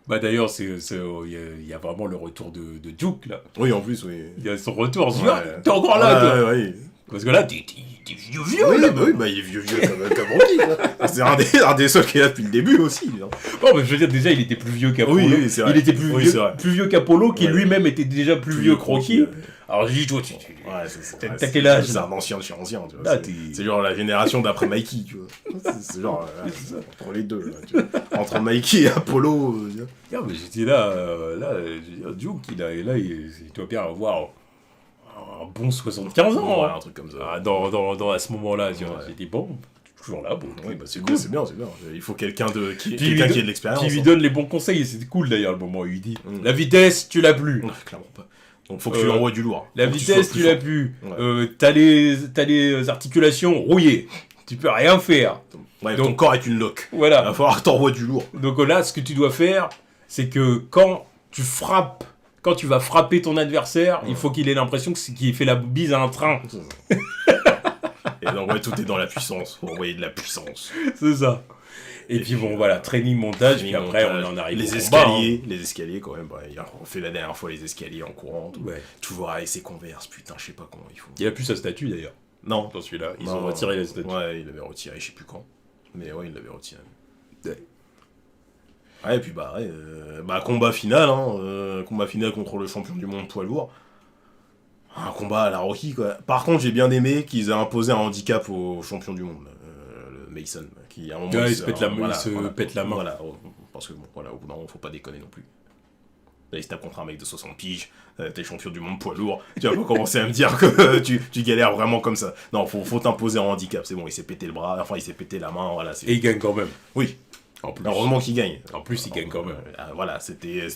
Bah d'ailleurs, il y a vraiment le retour de Duke, là. Oui, en plus, oui. Il y a son retour. Je dis, Ouais. ah, t'es encore là, toi. Ouais. Parce que là, t'es vieux, Oui, là. bah, il est vieux comme Rocky. Quoi. C'est un des seuls qui est là depuis le début aussi. Hein. Bon, mais je veux dire, déjà, il était plus vieux qu'Apollo. Oui, c'est vrai. Il était Oui, c'est vrai. plus vieux qu'Apollo, qui Ouais. lui-même était déjà plus vieux que Rocky. ouais. Alors, je dis, toi, Ouais, t'as quel âge, C'est là un ancien de chez ancien, tu vois. Là, C'est genre la génération d'après Mikey, tu vois. C'est genre entre les deux, là, tu vois. Entre Mikey et Apollo. Tu vois. Ah, mais j'étais là, je veux dire, Duke, il doit bien avoir un bon 75 ans. Ouais, hein. un truc comme ça. À ce moment-là, tu vois. Ouais. J'ai dit, bon, toujours là, bon. Oui, bah c'est cool. bien, c'est bien. Il faut quelqu'un qui Puis ait de l'expérience. Qui lui hein. donne les bons conseils, et c'était cool d'ailleurs le moment où il dit Mm. la vitesse, tu l'as plus. Ouais, clairement pas. Donc faut que tu lui envoies du lourd. La Faut que vitesse, sois tu plus l'as fort. plus. Ouais. T'as les articulations rouillées. Tu peux rien faire. Ouais, Donc- ton corps est une loque. Il Voilà. va falloir que t'envoies du lourd. Donc là, ce que tu dois faire, c'est que quand tu vas frapper ton adversaire, il faut qu'il ait l'impression qu'il fait la bise à un train. Et donc, ouais, tout est dans la puissance. Faut envoyer de la puissance. C'est ça. Et puis bon, voilà, training, montage, puis Training, après, montage, on en arrive les au combat, escaliers quand même. Bah, on fait la dernière fois les escaliers en courant. hein. Ouais. Toujours avec ses converses. Putain, je sais pas comment il faut. Il a plus sa statue d'ailleurs, Non. dans celui-là. Ils Non, ont retiré la statue. Ouais, il l'avait retiré, je sais plus quand. Mais ouais, il l'avait retiré. Ouais. Ouais, et puis combat final, combat final contre le champion du monde poids lourd. Un combat à la Rocky, quoi. Par contre, j'ai bien aimé qu'ils aient imposé un handicap au champion du monde. Le Mason, qui à un moment Ouais, il se pète la main. Voilà, parce que bon, voilà, au bout d'un moment, faut pas déconner non plus. Là, il se tape contre un mec de 60 piges, t'es champion du monde poids lourd, tu vas pas commencer à me dire que tu galères vraiment comme ça. Non, faut t'imposer un handicap, c'est bon, il s'est pété le bras, enfin il s'est pété la main, voilà. Et il gagne quand même. Oui. En plus. Heureusement qu'il gagne. En plus, il gagne quand même. Voilà, c'était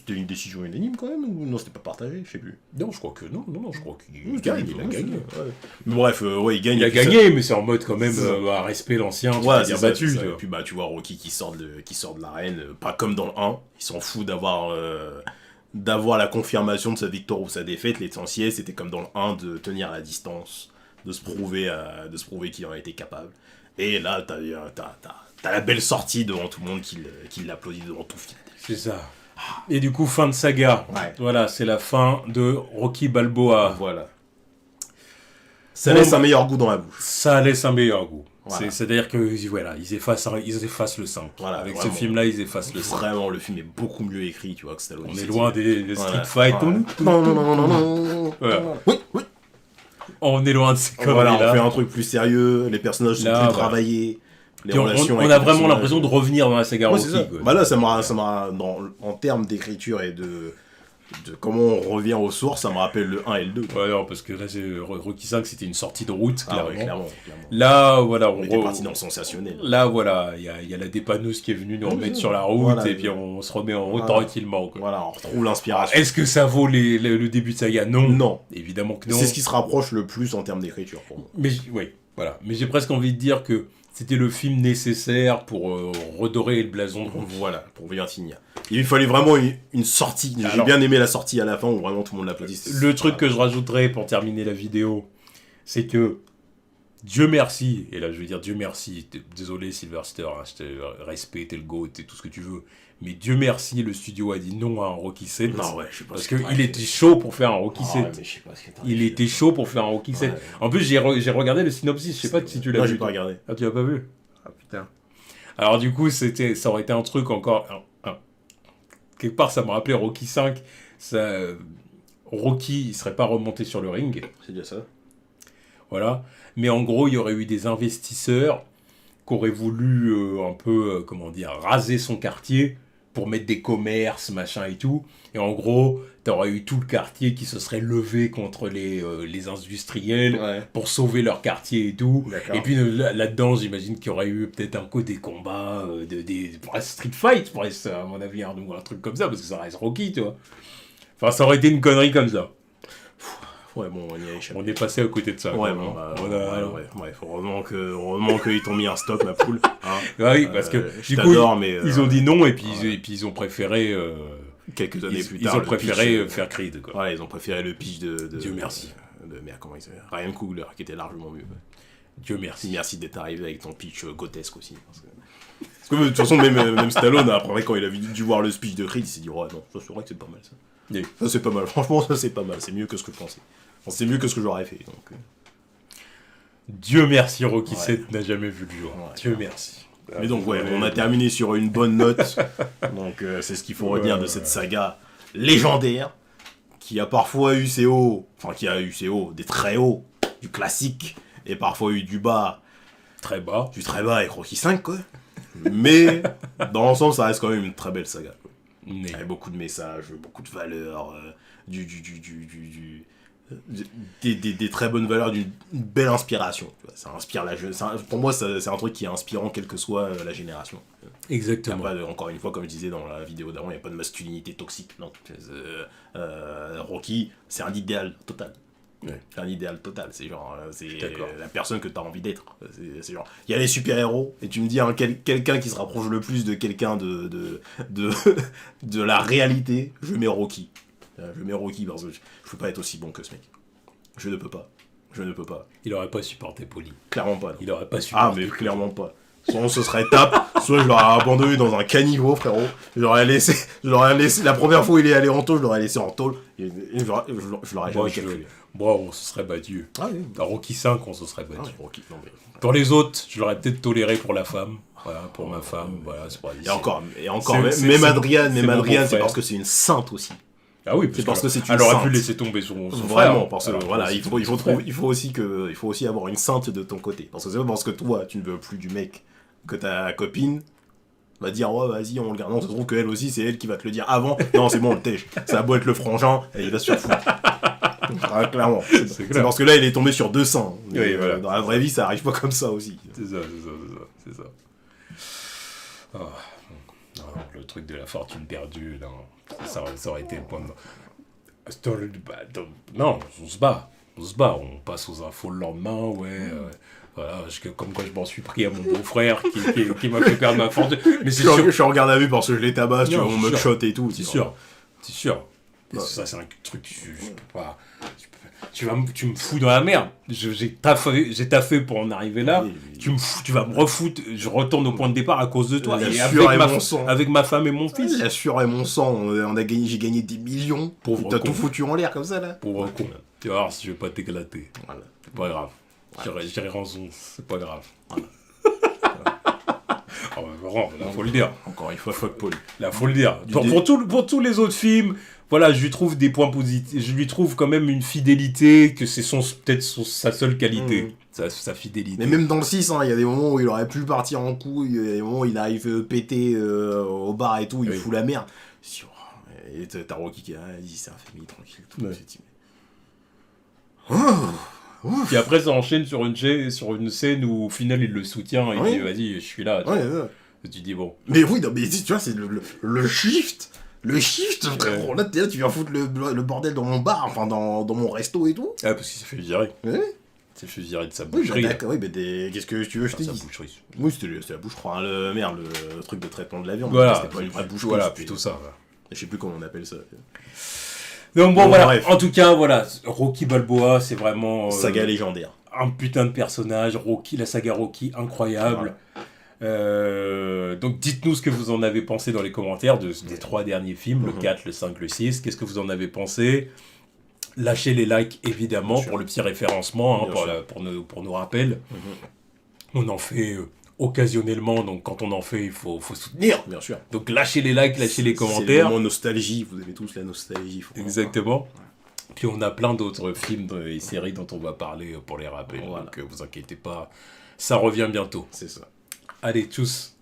une décision unanime quand même, ou non, c'était pas partagé, je sais plus. Non, je crois que non, je crois qu'il gagne, il a gagné. Ouais. Mais bref, ouais, il gagne. Il a gagné, mais c'est en mode quand même respect l'ancien, tu ouais, vas dire battu. Et puis bah tu vois Rocky qui sort de l'arène, pas comme dans le 1, il s'en fout d'avoir la confirmation de sa victoire ou sa défaite. L'essentiel, c'était comme dans le 1 de tenir la distance, de se prouver qu'il en était capable. Et là, t'as la belle sortie devant tout le monde qui l'applaudit devant tout Philadelphie. C'est ça. Et du coup, fin de saga. Ouais. Voilà, c'est la fin de Rocky Balboa. Voilà. Ça laisse un meilleur goût dans la bouche. Ça laisse un meilleur goût. Voilà. C'est-à-dire que voilà, ils effacent le 5. Voilà, avec vraiment. Ce film-là, ils effacent le 5. Vraiment, le film est beaucoup mieux écrit, tu vois, que Stallone. On est loin des street Voilà. fight. Voilà. Non. Voilà. Oui. On est loin de ces conneries-là. Voilà, on fait un truc plus sérieux, les personnages sont plus travaillés. Puis on a vraiment l'impression de revenir dans la saga Rocky. Bah là, ça m'a en termes d'écriture et de comment on revient aux sources, ça me rappelle le 1 et le 2. Ouais, non, parce que là, Rocky 5, c'était une sortie de route, clairement. Ouais, clairement. Là, voilà, on était parti dans le sensationnel. Là, voilà, il y a la dépanneuse qui est venue nous remettre sur la route, voilà, et puis on se remet en route tranquillement. Quoi. Voilà, on retrouve l'inspiration. Est-ce que ça vaut le début de saga ? Non. Non. Évidemment que non. C'est ce qui se rapproche le plus en termes d'écriture pour moi. Mais oui, voilà. Mais j'ai presque envie de dire que c'était le film nécessaire pour redorer le blason. Voilà, pour bien finir. Il fallait vraiment une sortie. J'ai bien aimé la sortie à la fin où vraiment tout le monde l'applaudit. Le truc que je rajouterais pour terminer la vidéo, c'est que Dieu merci, et là je veux dire Dieu merci, désolé Sylvester, hein, je te respecte, t'es le GOAT, t'es tout ce que tu veux, mais Dieu merci, le studio a dit non à un Rocky 7. Non, ouais, je sais pas. Parce qu'il était chaud pour faire un Rocky 7. Ouais, mais je sais pas ce que il était chaud pour faire un Rocky 7. En plus, j'ai regardé le synopsis, je sais pas si tu l'as vu. Non, j'ai pas regardé. Ah, tu l'as pas vu ? Ah putain. Alors du coup, ça aurait été un truc encore... quelque part, ça me rappelait Rocky 5. Rocky, il serait pas remonté sur le ring. C'est déjà ça. Voilà. Mais en gros, il y aurait eu des investisseurs qui auraient voulu un peu, raser son quartier pour mettre des commerces, machin et tout. Et en gros, t'aurais eu tout le quartier qui se serait levé contre les industriels pour sauver leur quartier et tout. D'accord. Et puis là-dedans, j'imagine qu'il y aurait eu peut-être un coup des combats, des street fight, presque, à mon avis, ou un truc comme ça, parce que ça reste Rocky, tu vois. Enfin, ça aurait été une connerie comme ça. Ouais, bon, on y a échappé. On est passé à côté de ça. Ouais, bon, heureusement qu'ils t'ont mis un stock, ma poule. Hein. Oui, parce que du coup, ils ont dit non, et puis ils ont préféré... quelques années plus tard, ils ont préféré faire Creed, quoi. Ouais, ils ont préféré le pitch de Dieu merci. Merde, comment il s'appelle, Ryan Coogler, qui était largement mieux. Dieu merci. Merci d'être arrivé avec ton pitch grotesque aussi. Parce que de toute façon, même Stallone, après, quand il a dû voir le speech de Creed, il s'est dit, ouais, non, ça c'est vrai que c'est pas mal, ça. Oui. Ça c'est pas mal, franchement, ça c'est pas mal, c'est mieux que ce que je pensais. Enfin, c'est mieux que ce que j'aurais fait, donc... Dieu merci, Rocky 7 n'a jamais vu le jour. Ouais, Dieu merci. Mais donc, ouais, on a terminé sur une bonne note. Donc, c'est ce qu'il faut retenir de cette saga légendaire, qui a parfois eu ses hauts, des très hauts, du classique, et parfois eu du bas. Très bas. Du très bas avec Rocky 5, quoi. Mais, dans l'ensemble, ça reste quand même une très belle saga, quoi. Avec beaucoup de messages, beaucoup de valeurs, des très bonnes valeurs, d'une belle inspiration. Tu vois, ça inspire la jeune. Pour moi, c'est un truc qui est inspirant, quelle que soit la génération. Exactement. Encore une fois, comme je disais dans la vidéo d'avant, il n'y a pas de masculinité toxique. Non. Rocky, c'est un idéal total. Ouais. C'est un idéal total. C'est genre, c'est la personne que tu as envie d'être. C'est genre, il y a les super-héros, et tu me dis quelqu'un qui se rapproche le plus de quelqu'un de la réalité, je mets Rocky. Je mets Rocky parce que je peux pas être aussi bon que ce mec. Je ne peux pas. Il aurait pas supporté Paulie. Clairement pas. Non. Il aurait pas supporté. Ah, mais clairement pas. Soit on se serait tape, soit je l'aurais abandonné dans un caniveau, frérot. Je l'aurais laissé. La première fois où il est allé en tôle, je l'aurais laissé en tôle. Et je l'aurais jamais calculé. Bon, on se serait battu. Ah oui. Dans Rocky 5, on se serait battu. Ah, Rocky, non, mais... Pour les autres, je l'aurais peut-être toléré pour la femme. Voilà, pour ma femme. Voilà, c'est pas et encore, même Adrienne, c'est parce que c'est une sainte aussi. Ah oui, C'est parce que c'est une elle aurait pu sainte. laisser tomber son frère. Vraiment, parce que Alors, voilà, c'est il tout faut exprès. il faut aussi avoir une sainte de ton côté. Parce que c'est pas parce que toi, tu ne veux plus du mec que ta copine va dire ouais vas-y on le garde. Non, ça se trouve qu'elle aussi c'est elle qui va te le dire avant. Non c'est bon on le tèche. Ça a beau être le frangin, et il va se faire foutre. Ah, clairement. C'est clair. parce que là il est tombé sur 200. Mais, Oui, voilà. dans la vraie vie ça arrive pas comme ça aussi. C'est ça. Ah, non, le truc de la fortune perdue, non, ça aurait été le point de... Non, on se bat, on passe aux infos le lendemain, ouais, voilà, comme quoi je m'en suis pris à mon beau-frère qui m'a fait perdre ma fortune. Mais c'est sûr, Je suis en garde à vue parce que je les tabasse, tu Non, vois, on c'est me sûr. shot et tout. c'est tu vois. sûr. Et Ouais. ça, c'est un truc, je peux pas... Tu me fous dans la merde. J'ai taffé pour en arriver là. Oui, Tu vas me refoutre. Je retourne au point de départ à cause de toi. La Et sueur et mon sang. avec ma femme et mon fils. La sueur et mon sang, j'ai gagné des millions. Pauvre T'as con. tout foutu en l'air comme ça là. Pauvre con. Tu vas voir si je vais pas t'éclater. Voilà. C'est pas grave. J'irai rançon. C'est pas grave. Oh, bah, vraiment, là, faut le dire. Encore une fois, fuck Paul. Là, faut le dire. Du Pour, dé- pour tous les autres films, voilà, je lui trouve des points positifs. Je lui trouve quand même une fidélité, que c'est peut-être sa seule qualité. Mhm. Sa fidélité. Mais même dans le 6, il y a des moments où il aurait pu partir en couille, il y a des moments où il arrive péter au bar et tout, il Oui. fout la merde. Et t'as Rocky qui dit c'est un famille tranquille. Tout Ouais. c'est Oh, Puis après, ça enchaîne sur une scène où au final il le soutient et il Oui. dit vas-y, je suis là. Tu ouais, vois. ouais. Et tu dis bon. Mais oui, non, mais tu vois, c'est le shift. Le shift, frérot. Là, t'es là, tu viens foutre le bordel dans mon bar, enfin dans mon resto et tout. Ah, parce qu'il s'est fait virer. Ouais. Il s'est fait virer de sa Oui, boucherie. là. d'accord, oui, mais qu'est-ce que tu veux, je te Enfin, sa dis. boucherie. Oui, c'était la bouche, je crois, le truc de traitement de la viande. Voilà, C'était pas une vraie bouche. voilà, plutôt ça. Voilà. Je sais plus comment on appelle ça. Donc bon, Bon, voilà. bref. En tout cas, voilà, Rocky Balboa, c'est vraiment Saga légendaire. un putain de personnage. Rocky, la saga Rocky, incroyable. Donc dites-nous ce que vous en avez pensé dans les commentaires des 3 derniers films, le 4, le 5, le 6. Qu'est-ce que vous en avez pensé? Lâchez les likes évidemment Bien sûr. pour le petit référencement, hein, Bien sûr. pour nos rappels. On en fait occasionnellement, donc quand on en fait, il faut soutenir. Bien sûr. Donc lâchez les likes, lâchez les C'est le commentaires. moment nostalgie, vous avez tous la nostalgie. faut Exactement. Puis on a plein d'autres films et séries dont on va parler pour les rappels. Voilà. Donc vous inquiétez pas, ça revient bientôt. C'est ça. Allez, tchuss.